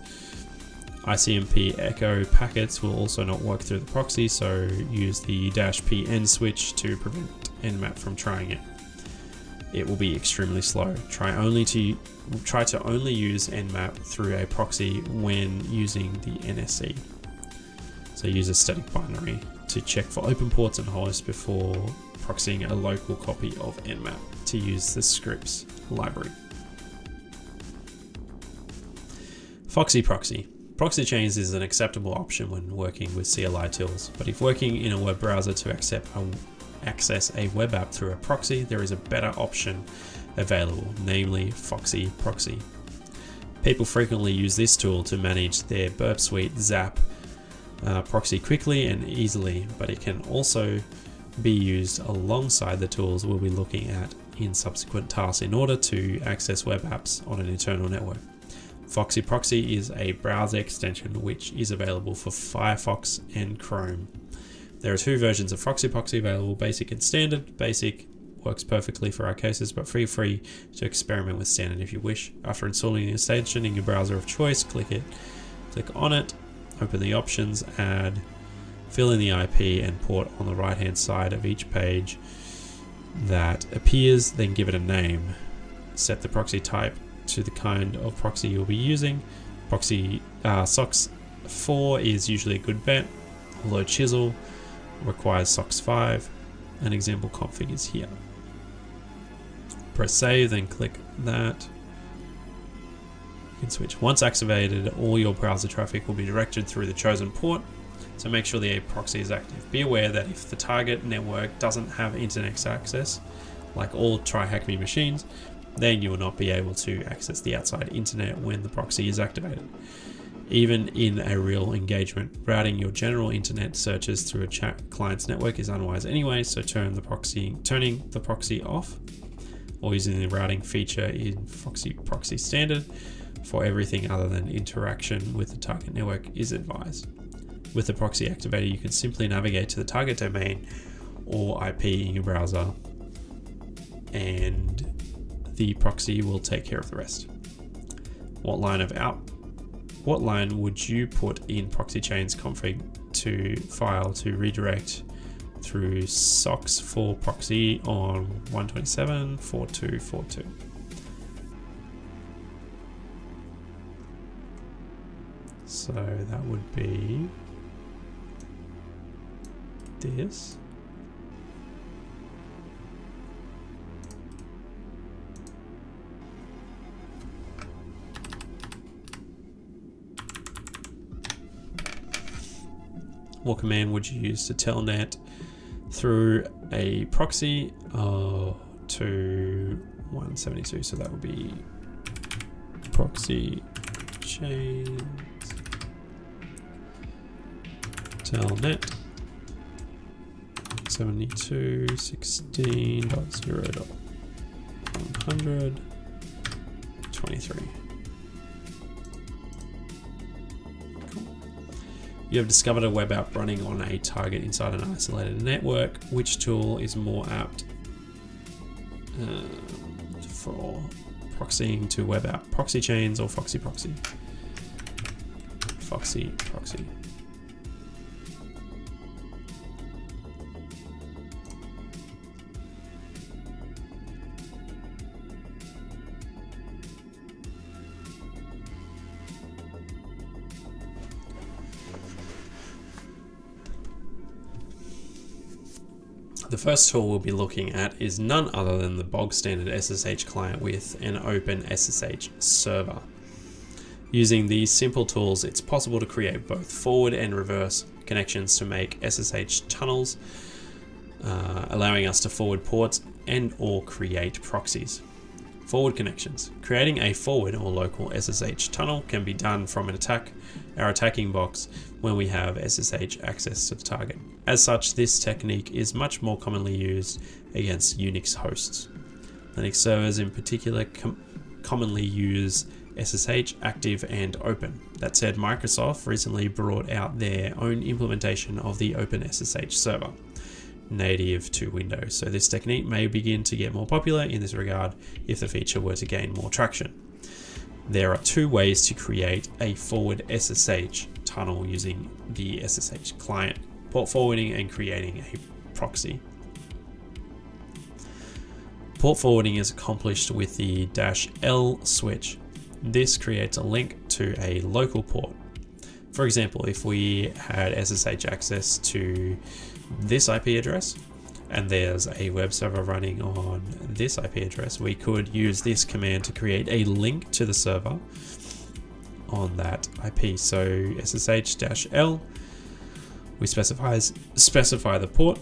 ICMP echo packets will also not work through the proxy, so use the -PN switch to prevent Nmap from trying it. It will be extremely slow. Try to only use Nmap through a proxy when using the NSE. So use a static binary to check for open ports and hosts before proxying a local copy of Nmap to use the scripts library. Foxy proxy. Proxy chains is an acceptable option when working with CLI tools, but if working in a web browser to access a web app through a proxy, there is a better option available, namely Foxy Proxy. People frequently use this tool to manage their Burp Suite Zap proxy quickly and easily, but it can also be used alongside the tools we'll be looking at in subsequent tasks in order to access web apps on an internal network. Foxy Proxy is a browser extension which is available for Firefox and Chrome. There are 2 versions of Foxy Proxy available, Basic and Standard. Basic works perfectly for our cases, but feel free to experiment with Standard if you wish. After installing the extension in your browser of choice, click on it, open the options, add, fill in the IP and port on the right hand side of each page that appears, then give it a name. Set the proxy type to the kind of proxy you'll be using. Proxy SOCKS 4 is usually a good bet, although Chisel requires SOCKS 5. An example config is here. Press save, then click that. You can switch. Once activated, all your browser traffic will be directed through the chosen port, so make sure the proxy is active. Be aware that if the target network doesn't have internet access, like all TryHackMe machines, then you will not be able to access the outside internet when the proxy is activated. Even in a real engagement, routing your general internet searches through a chat client's network is unwise anyway, so turning the proxy off or using the routing feature in Foxy Proxy Standard for everything other than interaction with the target network is advised. With the proxy activated, you can simply navigate to the target domain or IP in your browser, and the proxy will take care of the rest. What line would you put in proxy chains config to file to redirect through SOCKS 4 proxy on 127.42.42? So that would be this. What command would you use to telnet through a proxy to 172? So that would be proxy chains telnet 72.16.0.100.23. You have discovered a web app running on a target inside an isolated network. Which tool is more apt for proxying to web app? Proxy chains or Foxy Proxy? Foxy Proxy. The first tool we'll be looking at is none other than the bog standard SSH client with an open SSH server. Using these simple tools, it's possible to create both forward and reverse connections to make SSH tunnels, allowing us to forward ports and or create proxies. Forward connections. Creating a forward or local SSH tunnel can be done from our attacking box when we have SSH access to the target. As such, this technique is much more commonly used against Unix hosts. Linux servers in particular commonly use SSH, active and open. That said, Microsoft recently brought out their own implementation of the open SSH server, native to Windows. So this technique may begin to get more popular in this regard if the feature were to gain more traction. There are 2 ways to create a forward SSH tunnel using the SSH client: port forwarding and creating a proxy. Port forwarding is accomplished with the -L switch. This creates a link to a local port. For example, if we had SSH access to this IP address and there's a web server running on this IP address, we could use this command to create a link to the server on that IP. So SSH-L, we specify the port,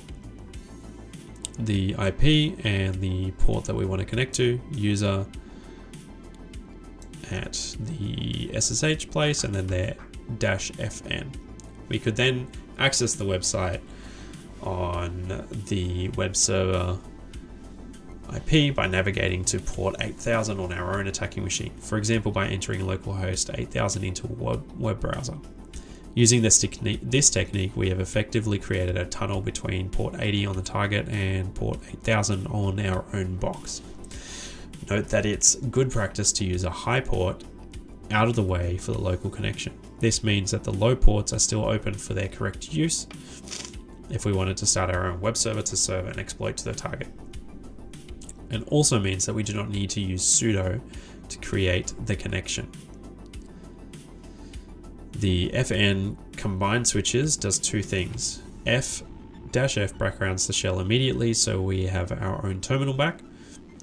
the IP and the port that we want to connect to, user at the SSH place, and then their -fn. We could then access the website on the web server IP by navigating to port 8000 on our own attacking machine, for example by entering localhost 8000 into a web browser. Using this technique, we have effectively created a tunnel between port 80 on the target and port 8000 on our own box. Note that it's good practice to use a high port out of the way for the local connection. This means that the low ports are still open for their correct use if we wanted to start our own web server to serve an exploit to the target. It also means that we do not need to use sudo to create the connection. The FN combined switches does two things. F backgrounds the shell immediately so we have our own terminal back,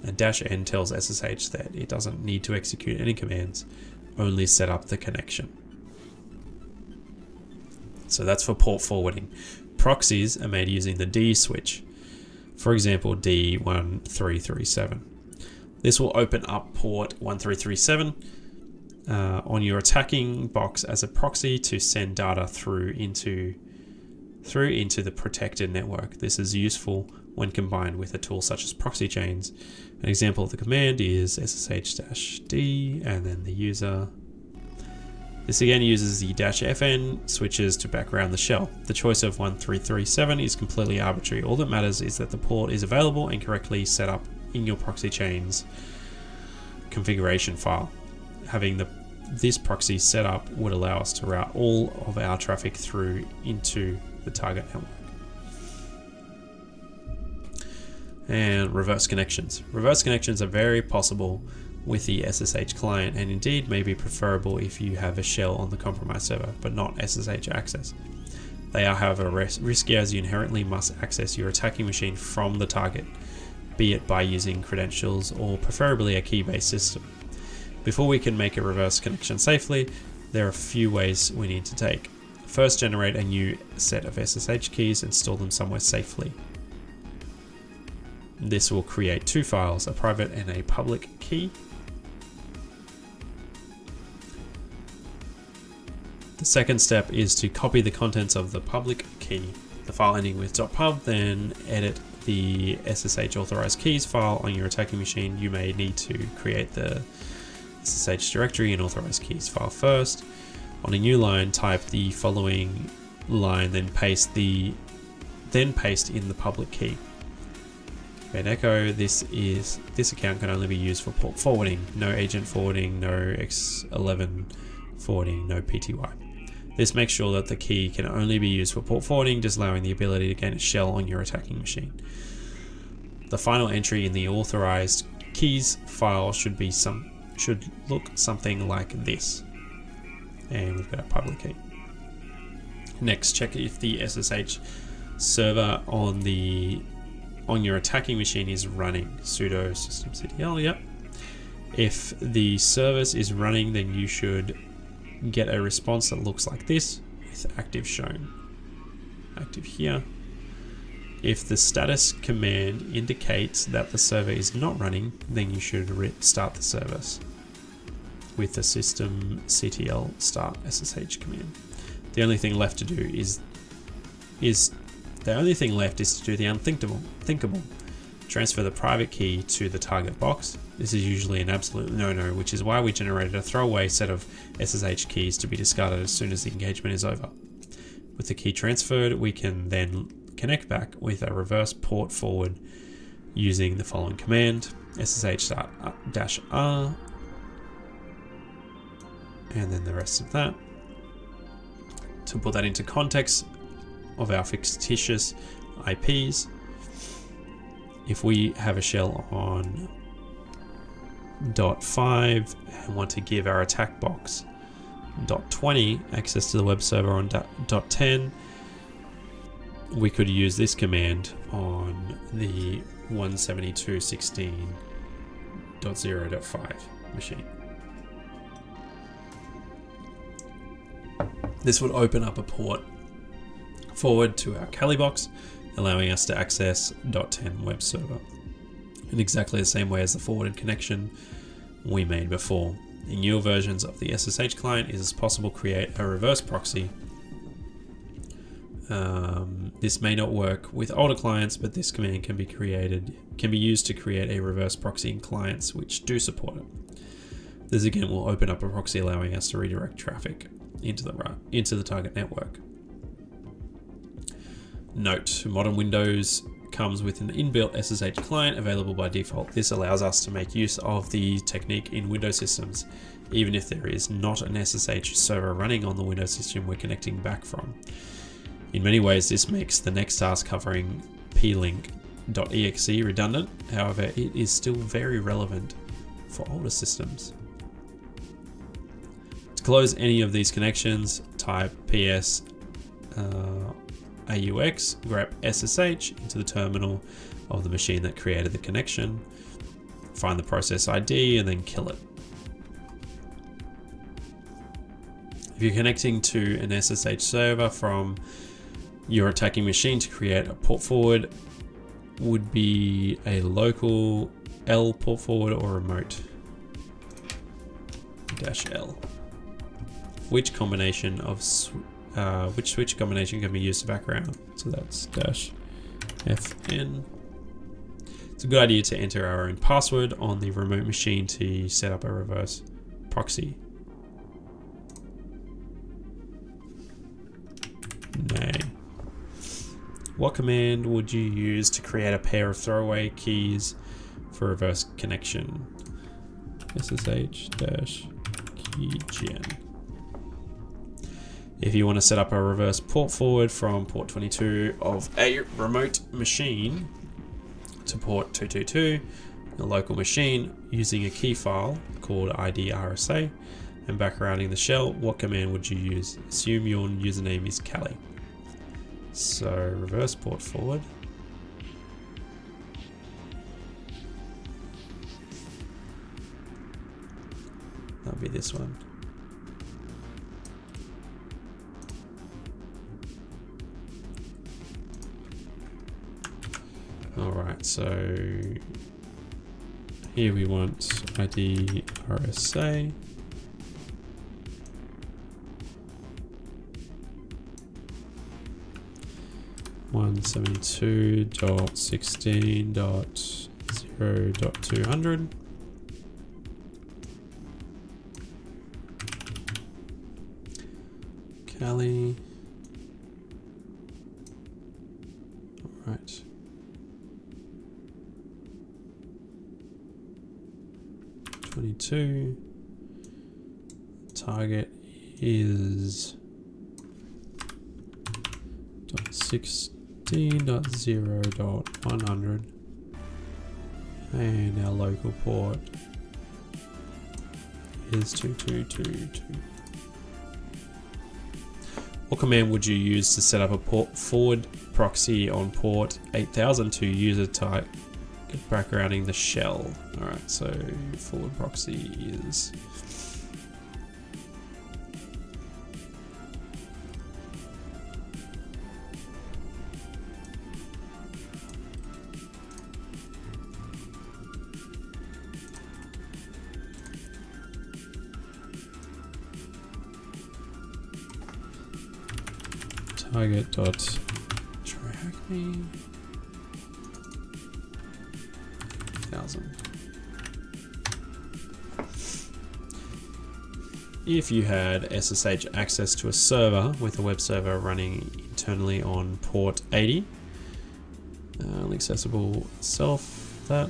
and -n tells SSH that it doesn't need to execute any commands, only set up the connection. So that's for port forwarding. Proxies are made using the D switch, for example D1337. This will open up port 1337 on your attacking box as a proxy to send data through into the protected network. This is useful when combined with a tool such as proxy chains. An example of the command is ssh-d and then the user. This again uses the -fn switches to background the shell. The choice of 1337 is completely arbitrary. All that matters is that the port is available and correctly set up in your proxy chain's configuration file. Having this proxy set up would allow us to route all of our traffic through into the target network. And reverse connections. Reverse connections are very possible with the SSH client, and indeed may be preferable if you have a shell on the compromised server, but not SSH access. They are, however, risky as you inherently must access your attacking machine from the target, be it by using credentials or preferably a key-based system. Before we can make a reverse connection safely, there are a few ways we need to take. First, generate a new set of SSH keys and store them somewhere safely. This will create two files, a private and a public key. The second step is to copy the contents of the public key, the file ending with .pub, then edit the SSH authorized keys file on your attacking machine. You may need to create the SSH directory and authorized keys file first. On a new line, type the following line, then paste in the public key. And echo, this account can only be used for port forwarding, no agent forwarding, no X11 forwarding, no PTY. This makes sure that the key can only be used for port forwarding, disallowing the ability to gain a shell on your attacking machine. The final entry in the authorized keys file should look something like this. And we've got a public key. Next, check if the SSH server on your attacking machine is running. Sudo systemctl, yep. If the service is running, then you should get a response that looks like this with active shown. Active here. If the status command indicates that the server is not running, then you should restart the service with the systemctl start SSH command. The only thing left to do is to do the unthinkable. Transfer the private key to the target box. This is usually an absolute no-no, which is why we generated a throwaway set of SSH keys to be discarded as soon as the engagement is over. With the key transferred, we can then connect back with a reverse port forward using the following command, ssh-r, and then the rest of that. To put that into context of our fictitious IPs, if we have a shell on .5 and want to give our attack box .20 access to the web server on .10, we could use this command on the 172.16.0.5 machine. This would open up a port forward to our Kali box, allowing us to access .10 web server in exactly the same way as the forwarded connection we made before. In newer versions of the SSH client, it is possible to create a reverse proxy. This may not work with older clients, but this command can be used to create a reverse proxy in clients which do support it. This again will open up a proxy, allowing us to redirect traffic into the target network. Note: modern Windows comes with an inbuilt SSH client available by default. This allows us to make use of the technique in Windows systems, even if there is not an SSH server running on the Windows system we're connecting back from. In many ways, this makes the next task covering plink.exe redundant. However, it is still very relevant for older systems. To close any of these connections, type ps aux grep SSH into the terminal of the machine that created the connection, find the process ID, and then kill it. If you're connecting to an SSH server from your attacking machine, to create a port forward would be a local L port forward or remote -L. Which combination of which switch combination can be used to background? So that's -FN. It's a good idea to enter our own password on the remote machine to set up a reverse proxy. Nay. What command would you use to create a pair of throwaway keys for reverse connection? SSH-keygen. If you want to set up a reverse port forward from port 22 of a remote machine to port 222, a local machine, using a key file called IDRSA and backgrounding the shell, what command would you use? Assume your username is Callie. So reverse port forward. That'll be this one. Alright, so here we want ID RSA. (172.16.0.200) Callie. All right. Target is .16.0.100 and our local port is 2222. What command would you use to set up a port forward proxy on port 8000 to user type backgrounding the shell? Alright, so forward proxy is target.TryHackMe 1000. If you had SSH access to a server with a web server running internally on port 80, only accessible itself, that,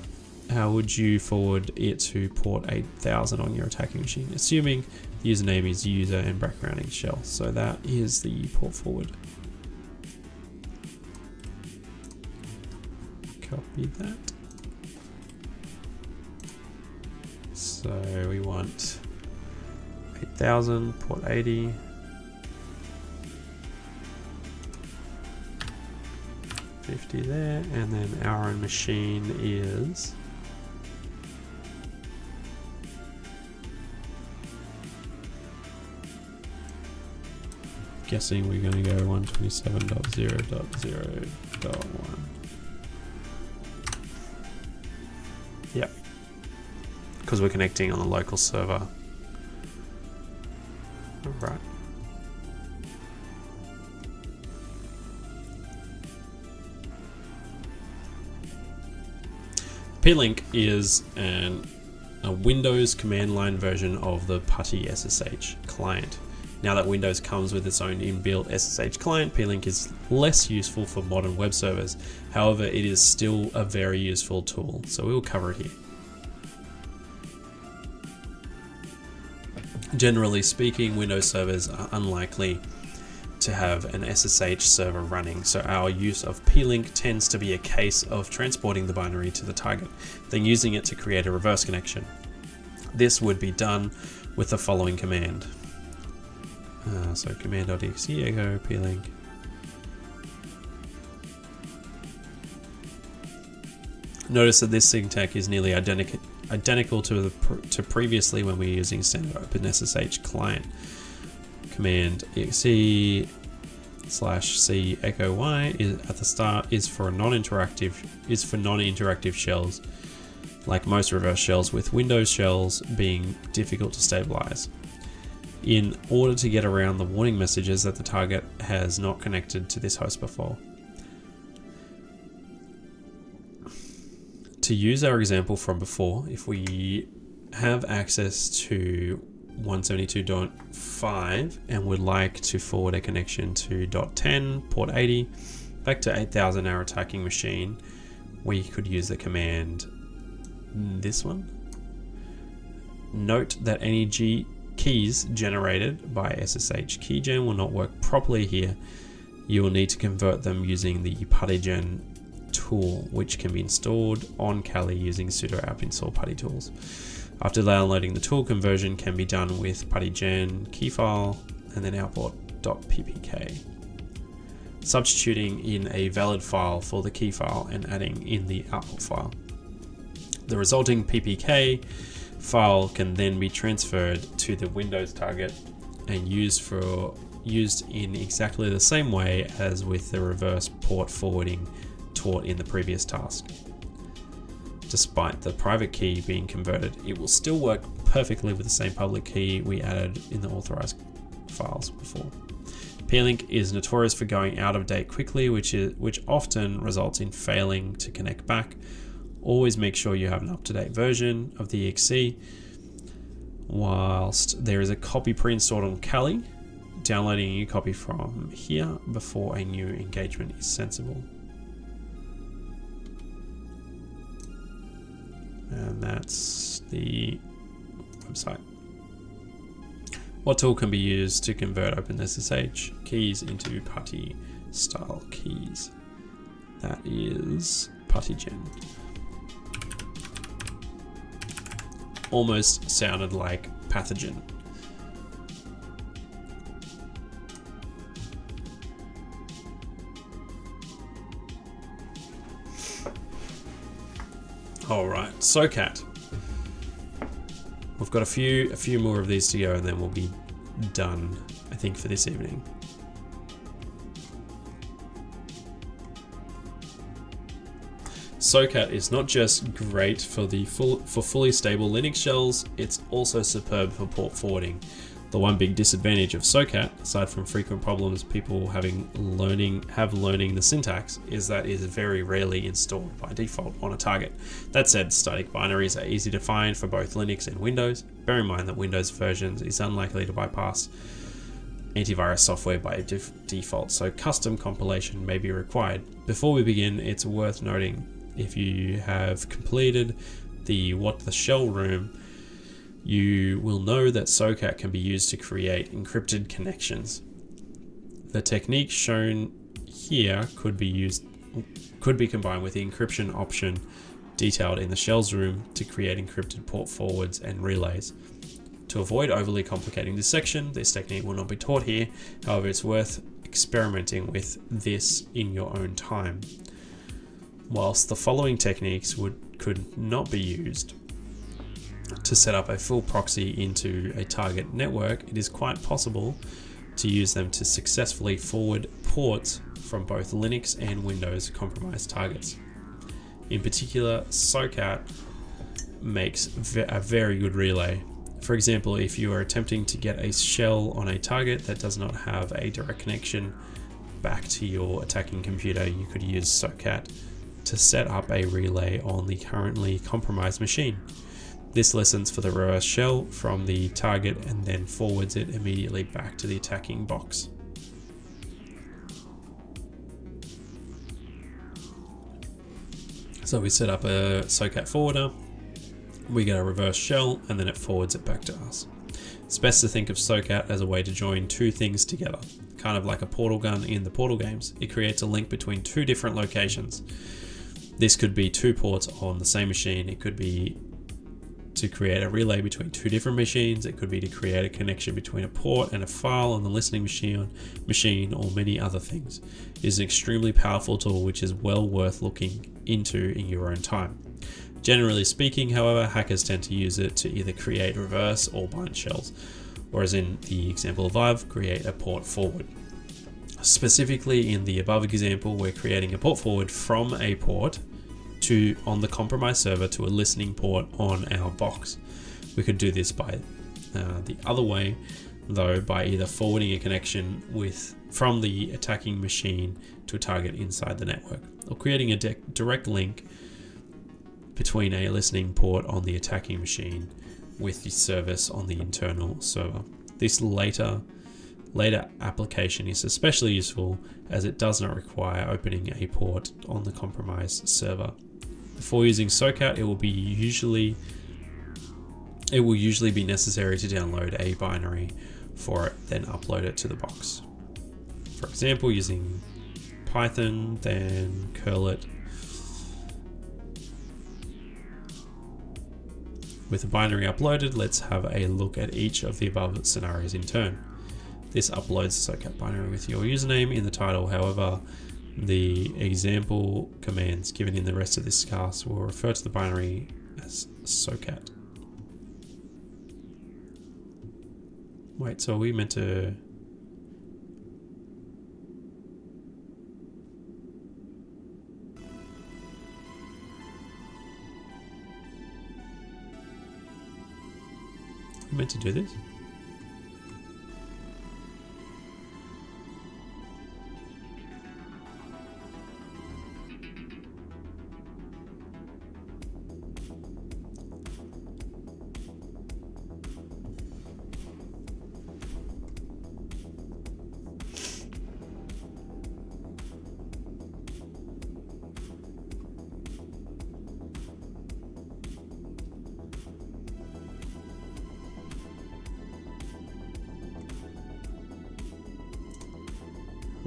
how would you forward it to port 8000 on your attacking machine, assuming the username is user and backgrounding shell? So that is the port forward. Copy that. So we want 8000, port 80. $50 there, and then our own machine is guessing we're going to go 127.0.0.1. because we're connecting on the local server. All right. Plink is a Windows command line version of the PuTTY SSH client. Now that Windows comes with its own inbuilt SSH client, Plink is less useful for modern web servers. However, it is still a very useful tool, so we'll cover it here. Generally speaking, Windows servers are unlikely to have an SSH server running, so our use of Plink tends to be a case of transporting the binary to the target, then using it to create a reverse connection. This would be done with the following command. So command.exe echo plink. Notice that this syntax is nearly identical to previously when we were using standard OpenSSH client. Command exe /c echo y is at the start is for non-interactive shells, like most reverse shells, with Windows shells being difficult to stabilize. In order to get around the warning messages that the target has not connected to this host before. To use our example from before, if we have access to 172.5 and would like to forward a connection to .10 port 80 back to 8000 our attacking machine, we could use the command, this one. Note that any keys generated by SSH keygen will not work properly here. You will need to convert them using the PuTTygen tool, which can be installed on Kali using sudo apt install PuTTy tools. After downloading the tool, conversion can be done with PuTTygen key file and then output.ppk. Substituting in a valid file for the key file and adding in the output file. The resulting ppk file can then be transferred to the Windows target and used in exactly the same way as with the reverse port forwarding taught in the previous task. Despite the private key being converted, it will still work perfectly with the same public key we added in the authorized files before. Plink is notorious for going out of date quickly, which often results in failing to connect back. Always make sure you have an up-to-date version of the exe. Whilst there is a copy pre-installed on Kali, downloading a new copy from here before a new engagement is sensible. And that's the website. What tool can be used to convert OpenSSH keys into PuTTY style keys? That is PuTTygen. Almost sounded like pathogen. All right, Socat. We've got a few more of these to go, and then we'll be done, I think, for this evening. Socat is not just great for fully stable Linux shells, it's also superb for port forwarding. The one big disadvantage of Socat, aside from frequent problems people have learning the syntax, is that it is very rarely installed by default on a target. That said, static binaries are easy to find for both Linux and Windows. Bear in mind that Windows versions is unlikely to bypass antivirus software by default, so custom compilation may be required. Before we begin, it's worth noting, if you have completed the What the Shell room, you will know that Socat can be used to create encrypted connections. The technique shown here could be combined with the encryption option detailed in the shells room to create encrypted port forwards and relays. To avoid overly complicating this section, this technique will not be taught here. However, it's worth experimenting with this in your own time. Whilst the following techniques could not be used to set up a full proxy into a target network, it is quite possible to use them to successfully forward ports from both Linux and Windows compromised targets. In particular, Socat makes a very good relay. For example, if you are attempting to get a shell on a target that does not have a direct connection back to your attacking computer, you could use Socat to set up a relay on the currently compromised machine. This listens for the reverse shell from the target and then forwards it immediately back to the attacking box. So we set up a Socat forwarder, we get a reverse shell, and then it forwards it back to us. It's best to think of Socat as a way to join two things together, kind of like a portal gun in the Portal games. It creates a link between two different locations. This could be two ports on the same machine. It could be to create a relay between two different machines. It could be to create a connection between a port and a file on the listening machine, or many other things. It is an extremely powerful tool which is well worth looking into in your own time. Generally speaking, however, hackers tend to use it to either create reverse or bind shells, or as in the example above, create a port forward. Specifically in the above example, we're creating a port forward from a port on the compromised server to a listening port on our box. We could do this by the other way, though, by either forwarding a connection from the attacking machine to a target inside the network, or creating a direct link between a listening port on the attacking machine with the service on the internal server. This later application is especially useful as it does not require opening a port on the compromised server. Before using Socat, it will usually be necessary to download a binary for it, then upload it to the box. For example, using Python, then curl it. With the binary uploaded, let's have a look at each of the above scenarios in turn. This uploads the Socat binary with your username in the title. However, the example commands given in the rest of this class will refer to the binary as Socat. Wait, so are we meant to... meant to do this?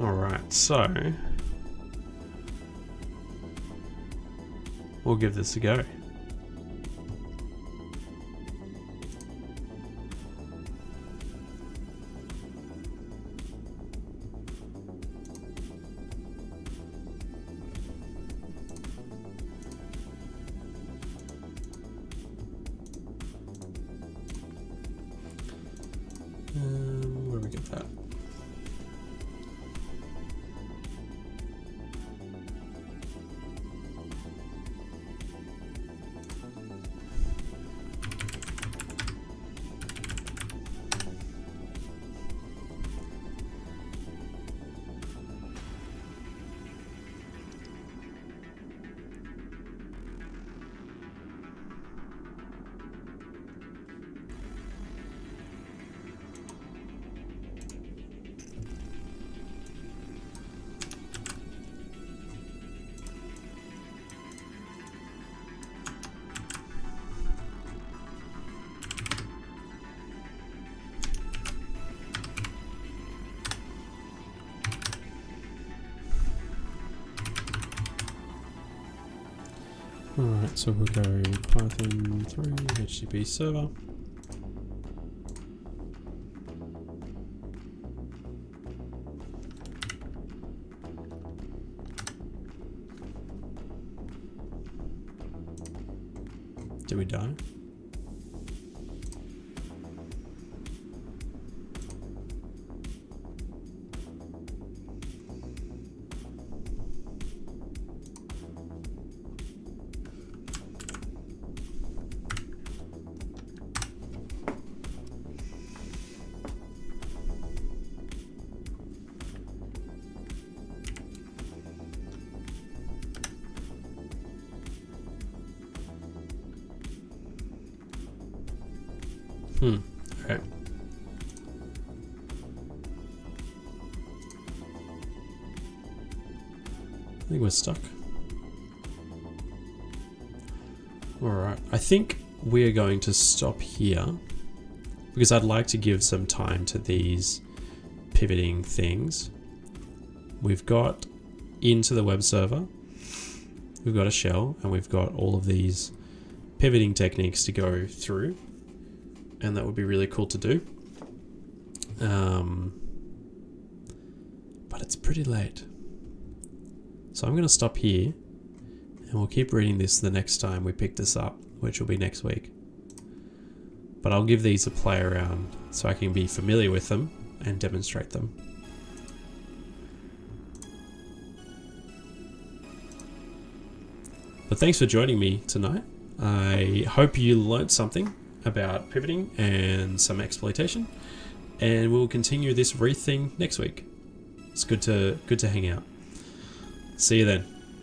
Alright, so we'll give this a go. Where do we get that? Alright, so we'll go Python 3 HTTP server. Did we die? Okay. I think we're stuck. Alright, I think we're going to stop here because I'd like to give some time to these pivoting things. We've got into the web server, we've got a shell, and we've got all of these pivoting techniques to go through, and that would be really cool to do. But it's pretty late. So I'm going to stop here, and we'll keep reading this the next time we pick this up, which will be next week. But I'll give these a play around so I can be familiar with them and demonstrate them. But thanks for joining me tonight. I hope you learnt something about pivoting and some exploitation, and we'll continue this Wreath thing next week. It's good to hang out. See you then.